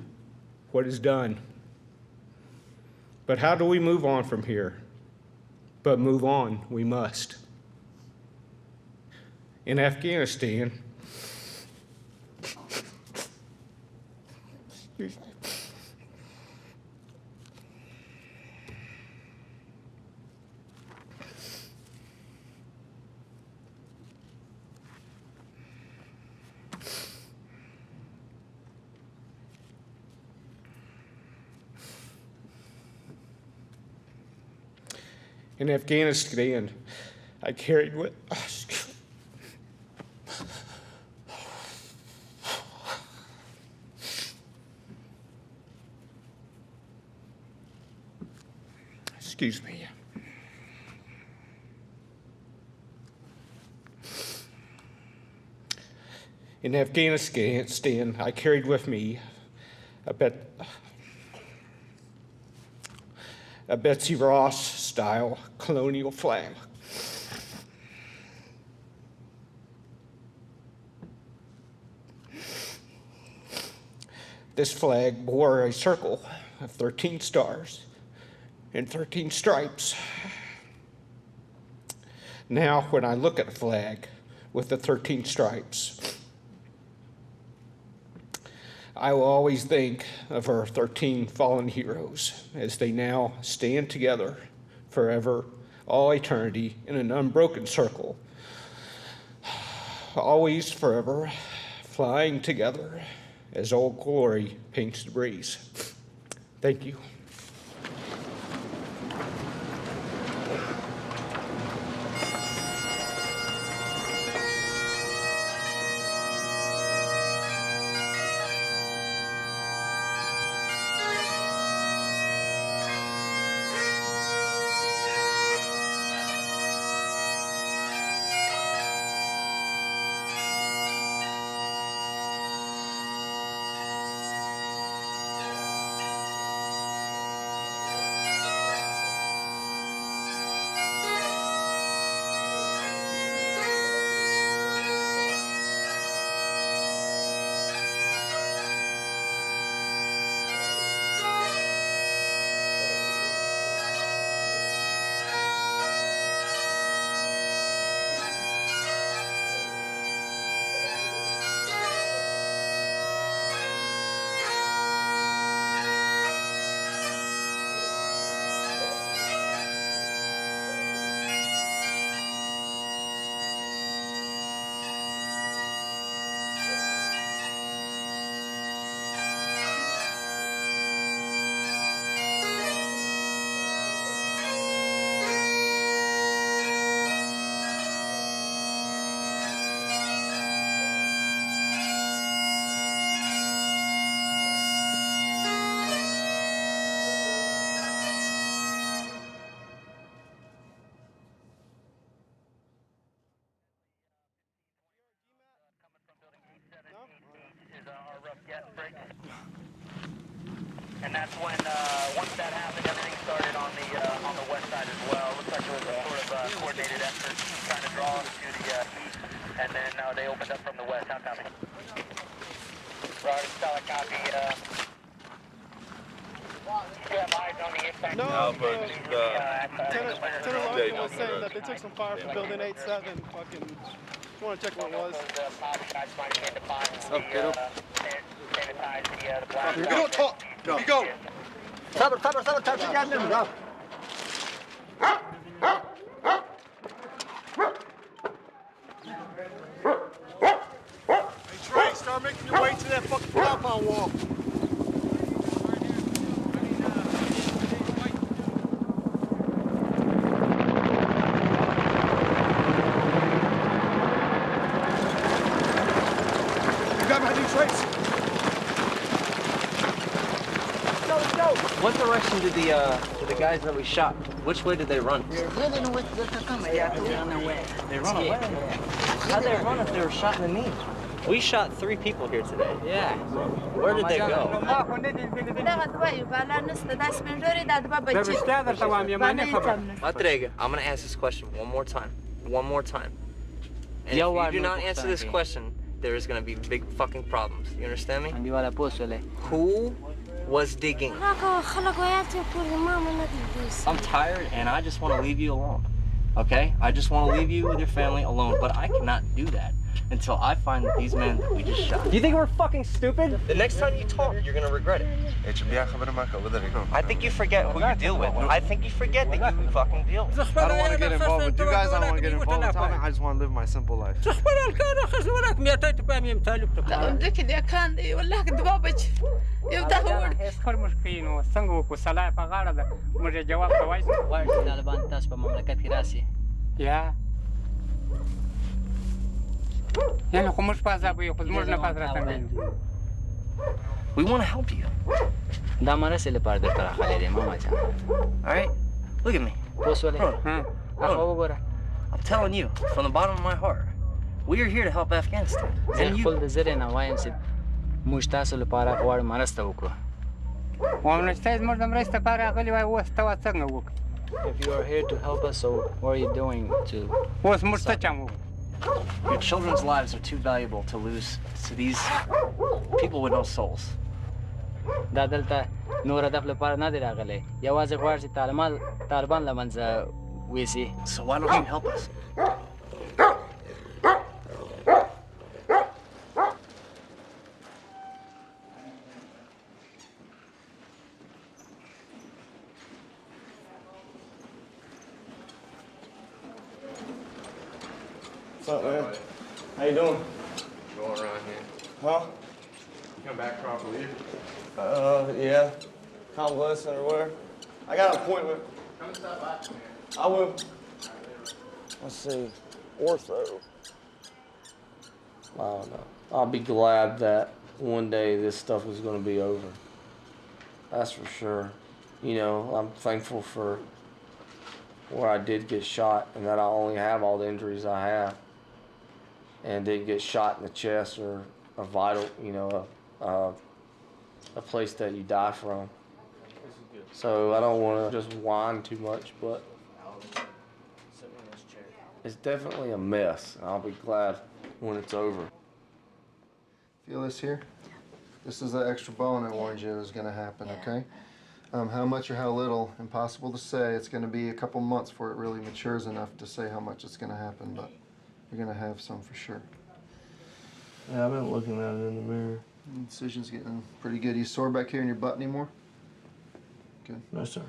what is done. But how do we move on from here? But move on we must. In Afghanistan, I carried with. Excuse me. In Afghanistan, I carried with me a Betsy Ross-style colonial flag. This flag bore a circle of 13 stars and 13 stripes. Now, when I look at a flag with the 13 stripes, I will always think of our 13 fallen heroes as they now stand together forever, all eternity, in an unbroken circle, always forever, flying together as Old Glory paints the breeze. Thank you. And that's when, once that happened, everything started on the west side as well. Looks like it was a sort of coordinated effort trying to draw us to the east, and then they opened up from the west. How copy? Roger, solid copy. You have eyes on the impact? No, Lieutenant Larkin was saying that they took some fire from building 8-7. Fucking, just want to check what it was. We don't talk. We go. Sabar, touch it down there. Go. Hey, Trey, start making your way to that fucking compound wall. What direction did the guys that we shot? Which way did they run? They run away. They run away. How'd they run if they were shot in the knee? We shot 3 people here today. Yeah. Where did they go? I'm gonna ask this question one more time. One more time. And if you do not answer this question, there is gonna be big fucking problems. You understand me? Who was digging? I'm tired and I just want to leave you alone. Okay? I just want to leave you with your family alone, but I cannot do that until I find these men that we just shot. You think we're fucking stupid? The next time you talk, you're gonna regret it. I think you forget who you deal with. I think you forget that you fucking deal with. I don't want to get involved with you guys. I don't want to get involved with Tommy. I just want to live my simple life. Yeah. We want to help you. Alright? Look at me. I'm telling you, from the bottom of my heart, we are here to help Afghanistan. And you... If you are here to help us, so what are you doing to... Your children's lives are too valuable to lose to these people with no souls. So why don't you help us? What's up, man? How you doing? Going around here. Huh? You come back properly. Yeah. Convalescent or where? I got an appointment. Come stop by. I will. Let's see. Ortho. I don't know. I'll be glad that one day this stuff is going to be over. That's for sure. You know, I'm thankful for where I did get shot and that I only have all the injuries I have. And didn't get shot in the chest or a vital, you know, a place that you die from. So I don't want to just whine too much, but it's definitely a mess. And I'll be glad when it's over. Feel this here? This is the extra bone I warned you was going to happen, okay? How much or how little, impossible to say. It's going to be a couple months before it really matures enough to say how much it's going to happen, but you're going to have some for sure. Yeah, I've been looking at it in the mirror. Incision's getting pretty good. You sore back here in your butt anymore? Good. No, sir.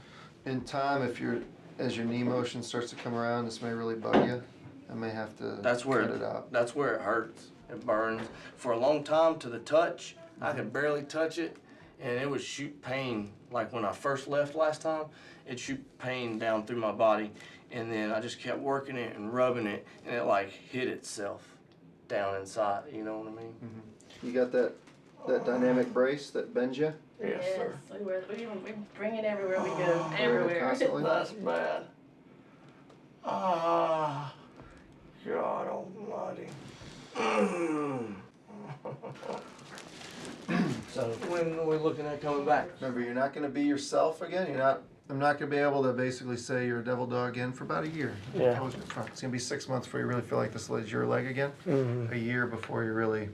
In time, as your knee motion starts to come around, this may really bug you. I may have to cut it out. That's where it hurts. It burns. For a long time, to the touch, I could barely touch it, and it would shoot pain. Like when I first left last time, it'd shoot pain down through my body, and then I just kept working it and rubbing it, and it like hit itself down inside. You know what I mean? Mm-hmm. You got that dynamic brace that bends you? Yes, sir. We bring it everywhere we go. Everywhere. Constantly? That's bad. Ah, God almighty. So So when are we looking at coming back? Remember, you're not going to be yourself again. I'm not going to be able to basically say you're a devil dog again for about a year. Yeah. It's going to be 6 months before you really feel like this is your leg again. Mhm. A year before you're really,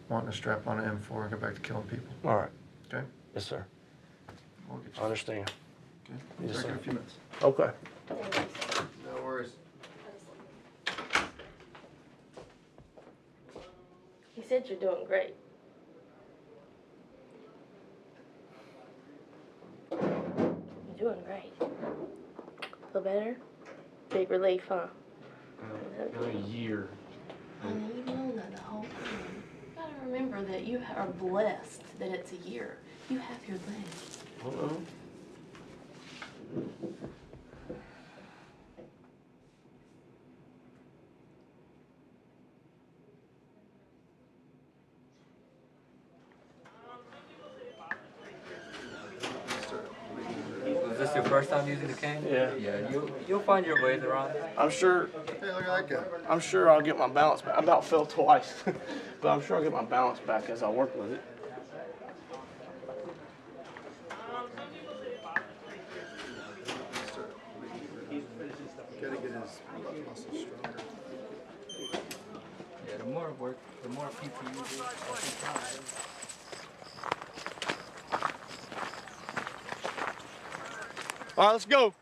wanting to strap on an M4 and go back to killing people. All right. Okay? Yes, sir. We'll get I understand. Okay? Yes, Back sir. in a few minutes. Okay. No worries. He said you're doing great. You're doing great. Feel better? Big relief, huh? A year. Honey, you've known that the whole time. You gotta remember that you are blessed that it's a year. You have your leg. Is this your first time using the cane? Yeah. Yeah, you'll find your ways around it. I'm sure. Hey, look at that guy. I'm sure I'll get my balance back. I about fell twice, but I'm sure I'll get my balance back as I work with it. Gotta get his muscles stronger. Yeah, the more work, the more people you do, All right, let's go.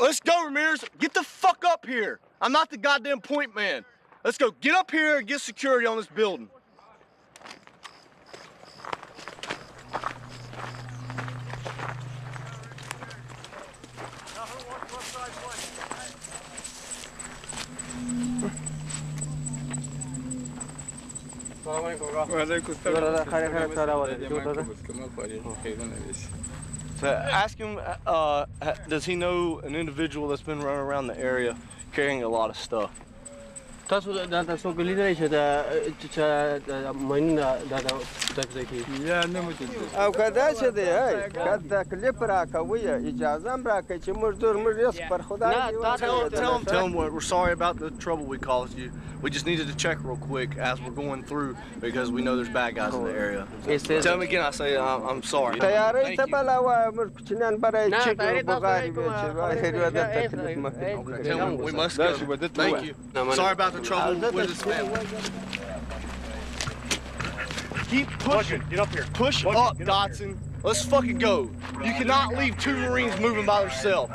Let's go, Ramirez. Get the fuck up here. I'm not the goddamn point man. Let's go. Get up here and get security on this building. So ask him, does he know an individual that's been running around the area carrying a lot of stuff? تاسو دا څوک لیدلی چې د ماینونه دا ځای کې یا نه مو او که داسې دی که تکلیف راکوي اجازه هم راکړئ چې موږ دور موږ یې پر خدای Tell him we're sorry about the trouble we caused you. We just needed to check real quick as we're going through because we know there's bad guys in the area. Tell him again, I say I'm sorry. تیارې ته بلا وایه موږ کوچنیان برای چیک بغارې وی چې وایي دا تکلیف مه کوي. Tell him we must go. Thank you. Sorry about the trouble with his family. Keep pushing. Get up here. Push up, Dotson. Let's fucking go. You cannot leave two Marines moving by themselves.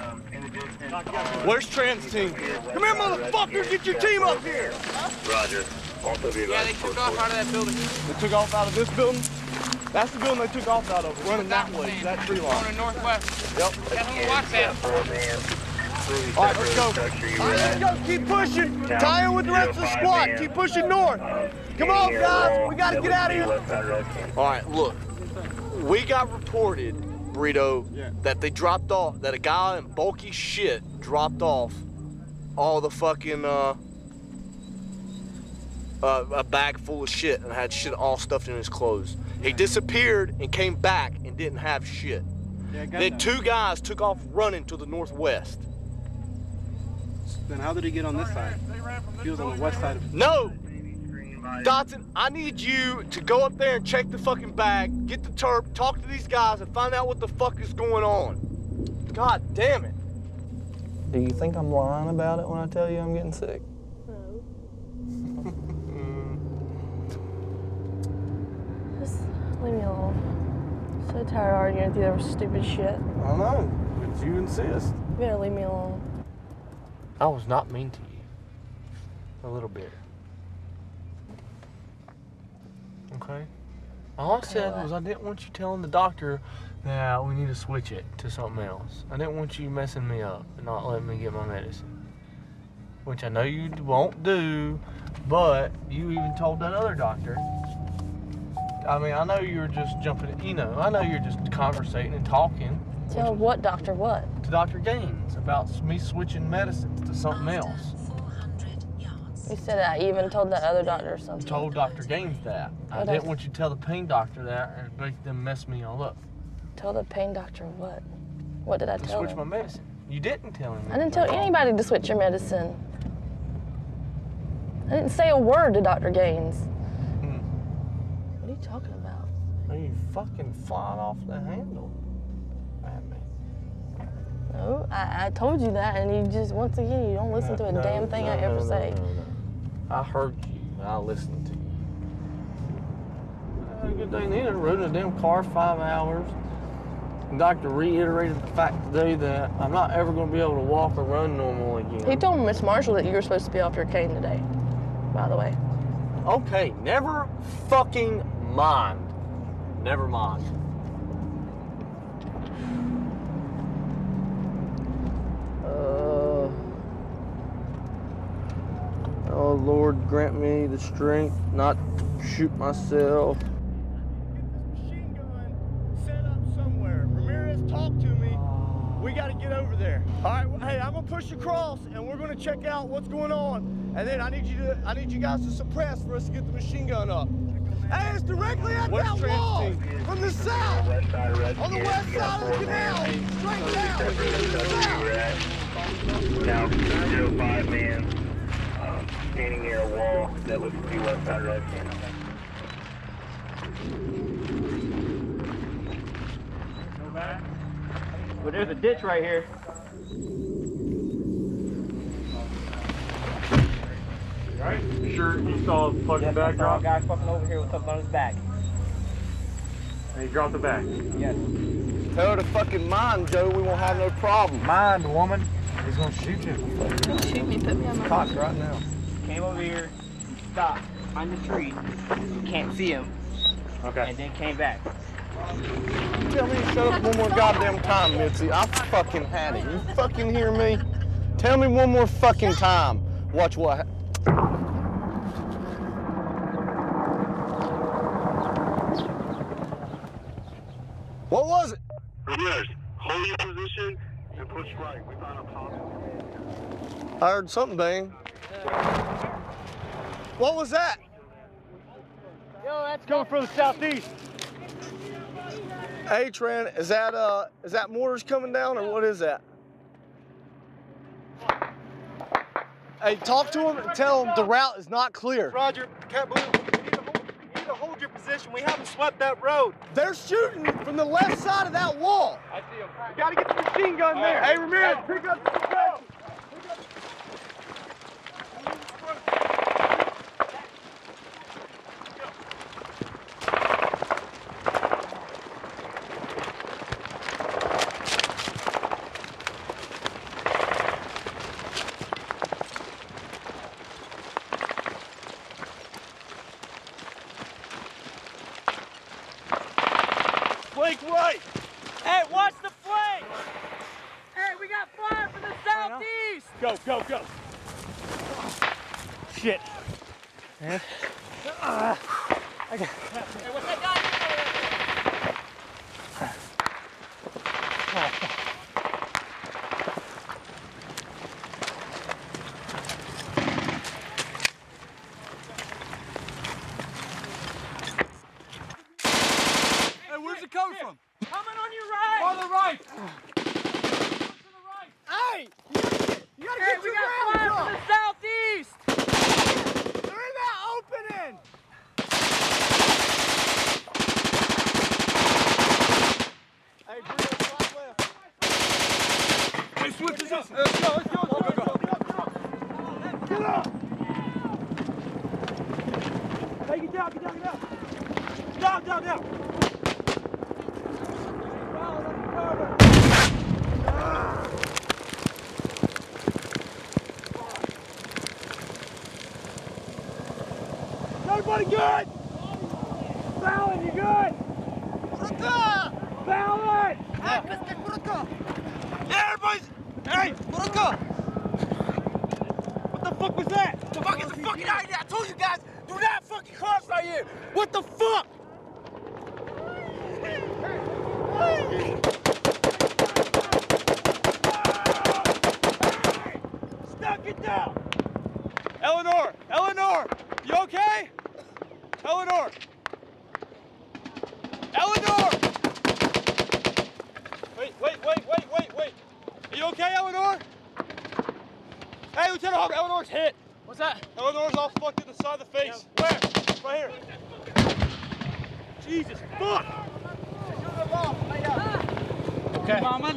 Where's Tran's team? Come here, motherfuckers! Get your team up here! Roger. Yeah, they took off out of that building. They took off out of this building? That's the building they took off out of. Running that way, that tree line. Going northwest. Yep. Got who watch that? All right, let's go. All right, let's go. Keep pushing. Tie in with the rest of the squad. Keep pushing north. Come on, guys. We got to get out of here. All right, look. We got reported, Burrito, that they dropped off, that a guy in bulky shit dropped off all the fucking, a bag full of shit and had shit all stuffed in his clothes. He disappeared and came back and didn't have shit. Then two guys took off running to the northwest. Then how did he get on this side? He was on the west side of it. No! Dotson, I need you to go up there and check the fucking bag, get the turp, talk to these guys, and find out what the fuck is going on. God damn it. Do you think I'm lying about it when I tell you I'm getting sick? No. Just leave me alone. I'm so tired of arguing with you over stupid shit. I know, but you insist. You gotta leave me alone. I was not mean to you. A little bit. Okay? All I said was I didn't want you telling the doctor that we need to switch it to something else. I didn't want you messing me up and not letting me get my medicine. Which I know you won't do, but you even told that other doctor. I mean, I know you were just jumping, I know you're just conversating and talking. Tell what doctor what? To Dr. Gaines about me switching medicines to something else. You said that. You even told that other doctor or something. Told Dr. Gaines that. I didn't want you to tell the pain doctor that and make them mess me all up. Tell the pain doctor what? What did I tell Switch him? my medicine. You didn't tell him. I didn't tell anybody to switch your medicine. I didn't say a word to Dr. Gaines. What are you talking about? Are you fucking flying off the handle at me? No, I told you that, and you just, once again, you don't listen to a damn thing I ever say. No. I heard you, and I listened to you. Good day neither. Rode in a damn car 5 hours. The doctor reiterated the fact today that I'm not ever going to be able to walk or run normal again. He told Miss Marshall that you were supposed to be off your cane today, by the way. Okay, never fucking mind. Never mind. Oh Lord, grant me the strength not to shoot myself. Machine gun set up somewhere. Ramirez, talk to me. We got to get over there. All right, well, hey, I'm gonna push across, and we're gonna check out what's going on, and then I need you guys to suppress for us to get the machine gun up. Hey, it's directly at that wall from the south, on the west side of the canal, straight down. Now, 05 man, standing near a wall that looks to be west side red canal. Go back. Well, there's a ditch right here. Right? You sure you saw a fucking bag drop? Guy fucking over here with something on his back. And he dropped the bag? Yes. Tell her to fucking mind, Joe. We won't have no problem. Mind, woman. He's gonna shoot you. Don't shoot me, put me on my Cocked right now. Came over here, stopped behind the tree. You can't see him. Okay. And then came back. Tell me to shut up one more goddamn time, Mitzi. I fucking had it. You fucking hear me? Tell me one more fucking time. Watch what happens. What was it? Ramirez, hold your position and push right. We found a pocket. I heard something bang. What was that? Yo, that's coming from the southeast. Hey, Trent, is that mortars coming down or what is that? Hey, talk to him and tell him the route is not clear. Roger, Cat Blue, you need to hold your position. We haven't swept that road. They're shooting from the left side of that wall. I see him. You gotta get the machine gun there. Hey, Ramirez, pick up the suppression. Flank right. Hey, watch the flank! Hey, we got fire from the southeast! Go, go, go. Shit. Hey, what's that guy? Hey, where's it coming from? Coming on your right! On the right. To the right! Hey, you gotta Hey, get we your got rounds fire up. from the southeast! They're in that opening. Hey, bring us right left. Hey, switch this up. Let's go, let's go, let's go. Get up. Hey, get down, get down, get down. Down, down, down. Everybody good? Fallon, you good? Fallon! Yeah, everybody's... Hey! What the fuck was that? The fuck is the fucking idea? I told you guys, do not fucking cross right here! What the fuck? Stuck it down! Eleanor! Eleanor! You okay? Eleanor! Eleanor! Wait. Are you okay, Eleanor? Hey, Lieutenant Hawk, Eleanor's hit. What's that? Eleanor's all fucked in the side of the face. Where? Right here. Jesus, fuck! Okay. I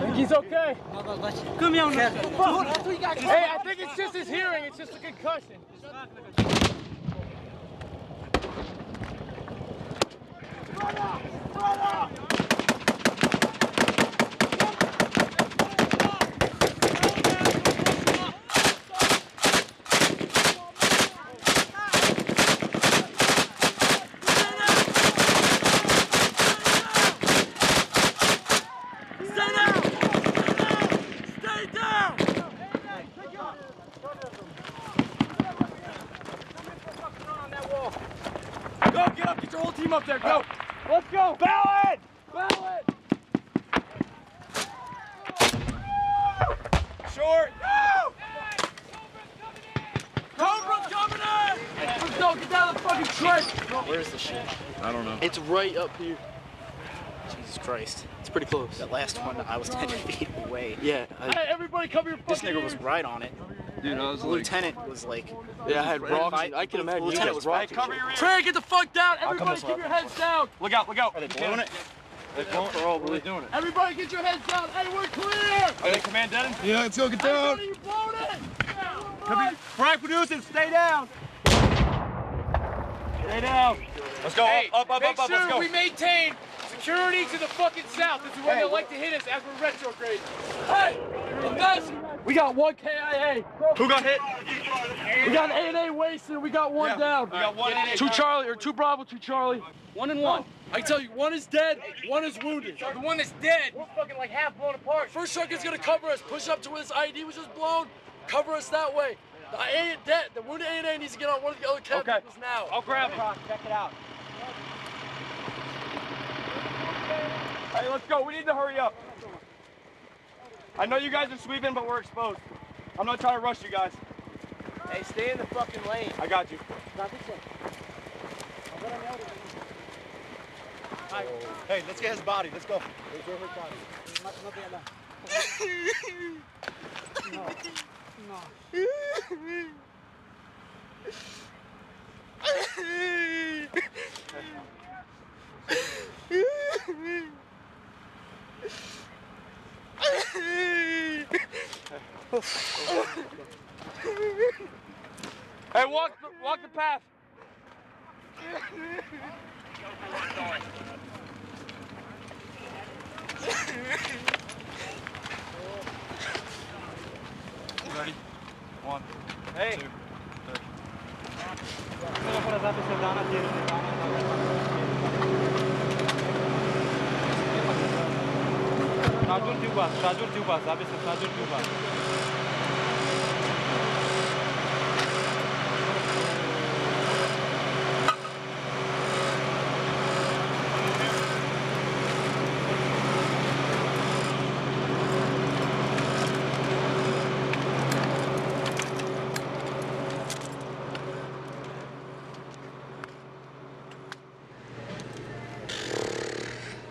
think he's okay. Hey, I think it's just his hearing. It's just a concussion. Go, get up, get your whole team up there, go! Let's go! Ballad! Ballad! Short! Go! Cobra's coming in! Let's go, get down the fucking trench! Where's the shit? I don't know. It's right up here. Jesus Christ. It's pretty close. The last one, I was 10 feet away. Yeah. Hey, everybody come here, This nigga was right on it. Dude, I was The lieutenant was like... Yeah, I had rocks. I can imagine. Lieutenant was rocks. Trey, get the fuck down! Everybody keep your heads down! Look out, look out. Are they blowing it? They're probably doing it. Everybody get your heads down! Hey, we're clear! Are they command dead? Yeah, let's go get down. You blown it! Come here. Frank producing, stay down. Stay down. Let's go. Hey, up, make let's sure go. we maintain security to the fucking south. This is where they like to hit us as we're retrograding. Hey, guys, we got one KIA. Who got hit? We got an A&A wasted. We got one down. We got one. Two Charlie, or two Bravo, two Charlie. 1 and 1. I can tell you, one is dead, one is wounded. The one that's dead, we're fucking like half blown apart. First truck is gonna cover us. Push up to where his ID was just blown. Cover us that way. The wounded A&A needs to get on one of the other cab vehicles now. I'll grab him. Check it out. Hey, let's go. We need to hurry up. I know you guys are sweeping, but we're exposed. I'm not trying to rush you guys. Hey, stay in the fucking lane. I got you. Hey, let's get his body. Let's go. Hey, walk the path. Ready? 1. Hey. 2.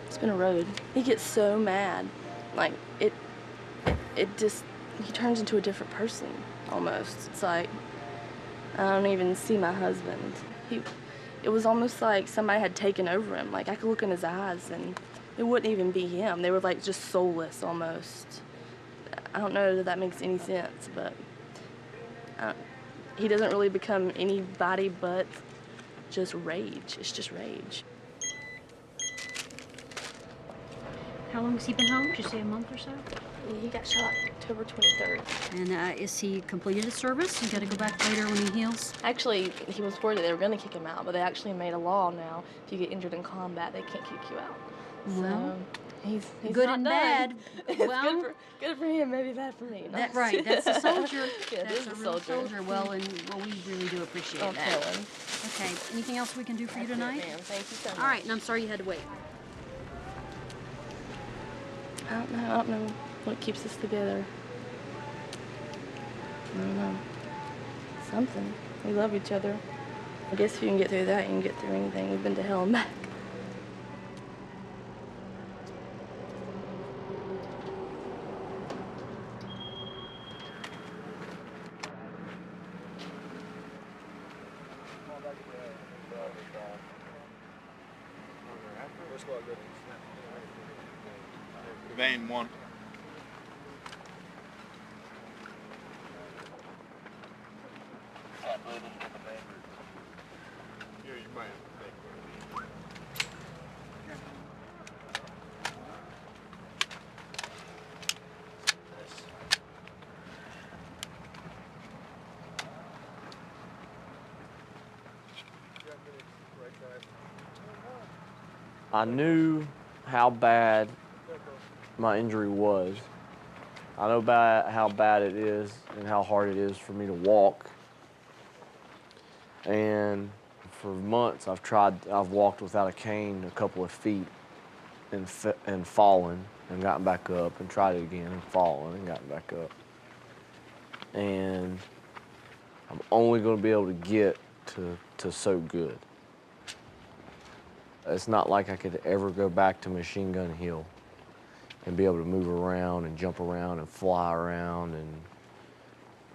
It's been a road. He gets so mad. Like, it just, he turns into a different person, almost. It's like, I don't even see my husband. It was almost like somebody had taken over him. Like, I could look in his eyes and it wouldn't even be him. They were like just soulless, almost. I don't know that makes any sense, but he doesn't really become anybody but just rage. It's just rage. How long has he been home? Did you say a month or so? He got shot October 23rd. And is he completed his service? You got to go back later when he heals? Actually, he was worried that they were going to kick him out, but they actually made a law now. If you get injured in combat, they can't kick you out. Well, so he's good not and done. bad. Well, good for him, maybe bad for me. That, right, that's a soldier. Yeah, that's a real soldier. Well, we really do appreciate Don't that. kill him. Okay, anything else we can do for you tonight? Ma'am. Thank you so much. All right, and I'm sorry you had to wait. I don't know what keeps us together. I don't know. Something. We love each other. I guess if you can get through that, you can get through anything. We've been to hell and back. Vein 1. Here, you might have to take I knew how bad my injury was. I know how bad it is and how hard it is for me to walk. And for months I've walked without a cane a couple of feet and fallen and gotten back up and tried it again and fallen and gotten back up. And I'm only going to be able to get to so good. It's not like I could ever go back to Machine Gun Hill and be able to move around and jump around and fly around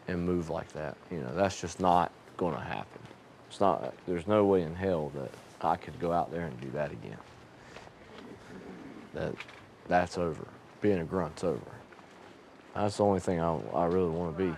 and move like that. You know, that's just not going to happen. It's not. There's no way in hell that I could go out there and do that again. That's over. Being a grunt's over. That's the only thing I really want to be.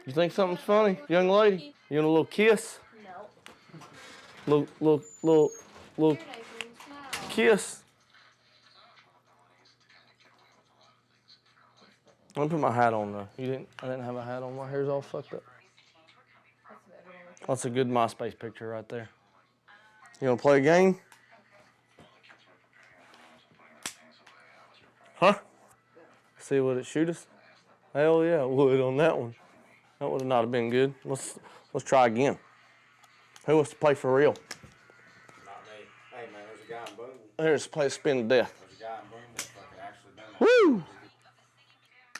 You think something's funny, young lady? You want a little kiss? No. Little kiss. Let me put my hat on though. I didn't have a hat on. My hair's all fucked up. That's a good MySpace picture right there. You wanna play a game? Huh? See what it shoot us? Hell yeah, it would on that one. That would not have been good. Let's try again. Who wants to play for real? Not me. Hey man, there's a guy in Boone. Here's play spin to death. There's a guy in Boone that fucking actually done that. Woo!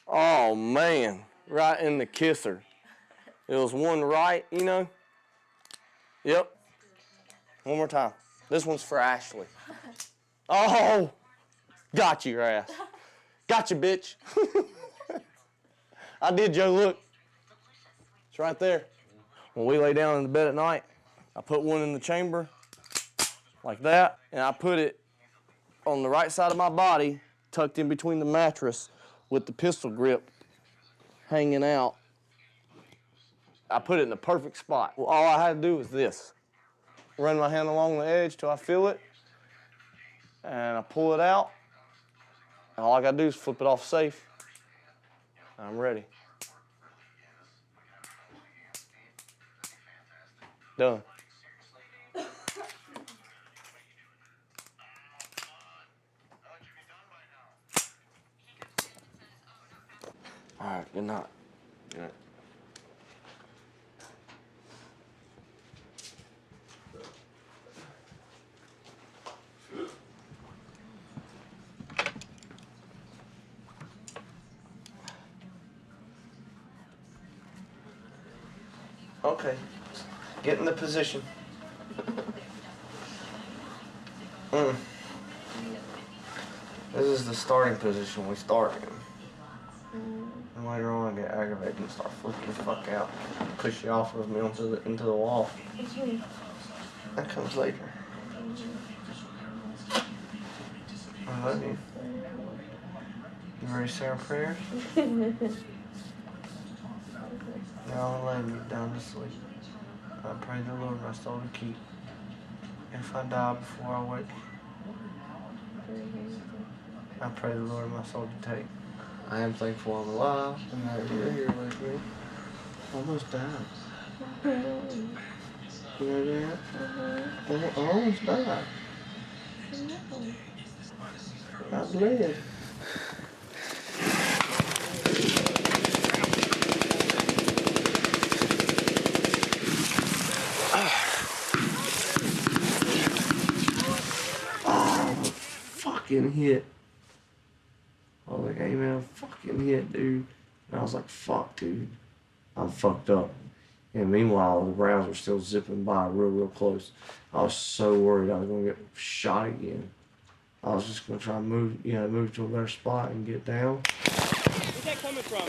Oh man, right in the kisser. It was one right, you know? Yep. One more time. This one's for Ashley. Oh! Got you, your ass. Got you, bitch. I did, Joe, look. It's right there. When we lay down in the bed at night, I put one in the chamber, like that, and I put it on the right side of my body, tucked in between the mattress with the pistol grip hanging out. I put it in the perfect spot. Well, all I had to do was this. Run my hand along the edge till I feel it, and I pull it out. And all I gotta do is flip it off safe. I'm ready. Done. All right, good night. Good night. Okay, get in the position. This is the starting position we start in. And later on I get aggravated and start flipping the fuck out, push you off of me into the wall. That comes later. I love you. You ready to say our prayers? Now I lay me down to sleep. I pray the Lord my soul to keep. If I die before I wake, I pray the Lord my soul to take. I am thankful I'm alive and that you're here with me. Almost died. You know that? I almost died. I bled. Fucking hit. I was like, hey man, fucking hit, dude. And I was like, fuck, dude. I'm fucked up. And meanwhile, the Browns were still zipping by real close. I was so worried I was going to get shot again. I was just going to try and move to a better spot and get down. Where's that coming from?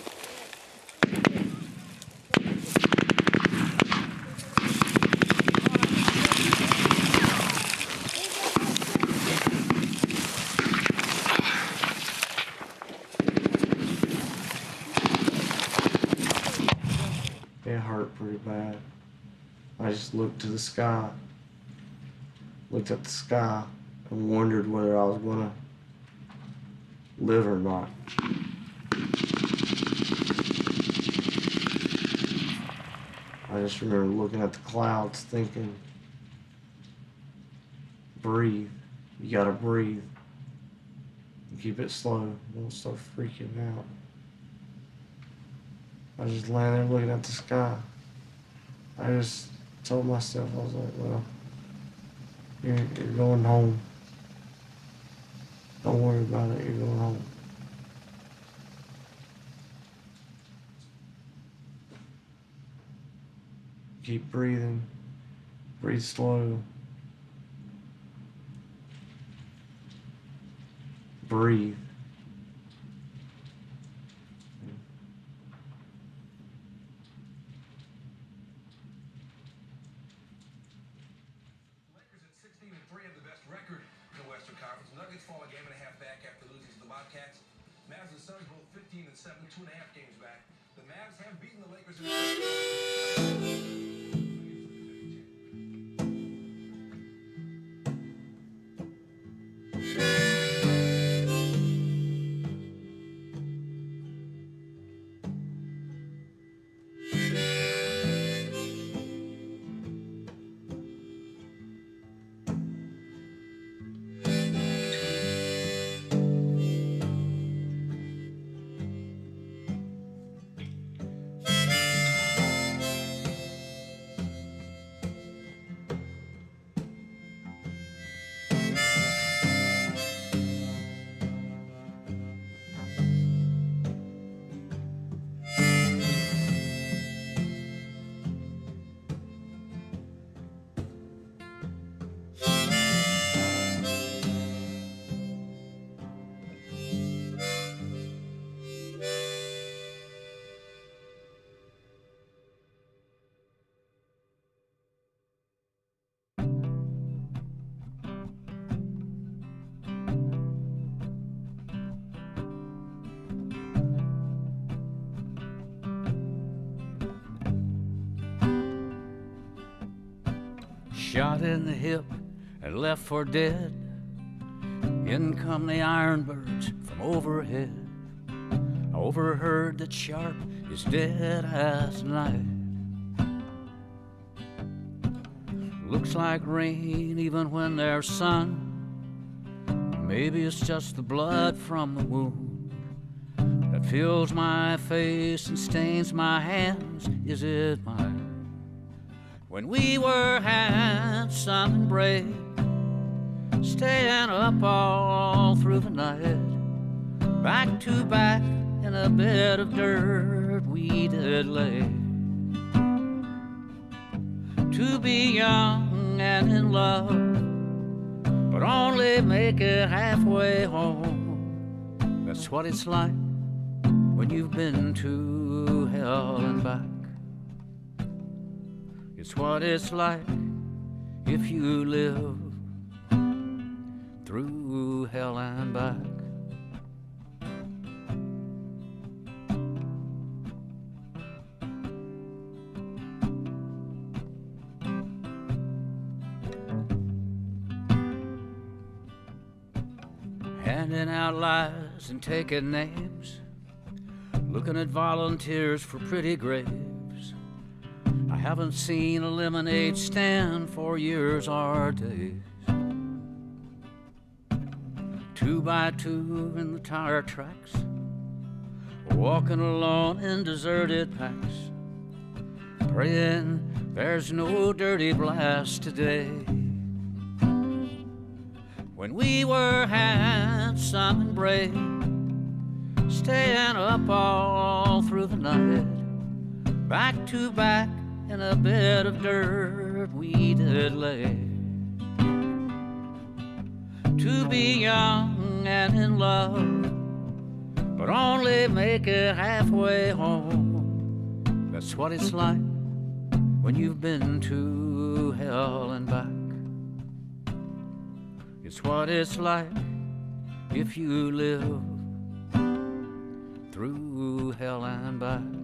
It hurt pretty bad. I just looked to the sky, looked at the sky, and wondered whether I was going to live or not. I just remember looking at the clouds thinking, breathe. You gotta breathe. Keep it slow. Don't start freaking out. I was just laying there looking at the sky. I just told myself, I was like, well, you're going home. Don't worry about it, you're going home. Keep breathing. Breathe slow. Breathe. Nuggets fall a game and a half back after losing to the Bobcats. Mavs and Suns both 15-7, 2.5 games back. The Mavs have beaten the Lakers in the Shot in the hip and left for dead. In come the ironbirds from overhead. I overheard that Sharp is dead as night. Looks like rain even when there's sun. Maybe it's just the blood from the wound that fills my face and stains my hands. Is it mine? When we were handsome and brave, staying up all through the night, back to back in a bed of dirt we did lay. To be young and in love, but only make it halfway home. That's what it's like when you've been to hell and back. It's what it's like if you live through hell and back. Handing out lies and taking names, looking at volunteers for pretty graves. I haven't seen a lemonade stand for years or days. 2 by 2 in the tire tracks, walking alone in deserted packs, praying there's no dirty blast today. When we were handsome and brave, staying up all through the night, back to back in a bed of dirt we did lay. To be young and in love, but only make it halfway home. That's what it's like when you've been to hell and back. It's what it's like if you live through hell and back.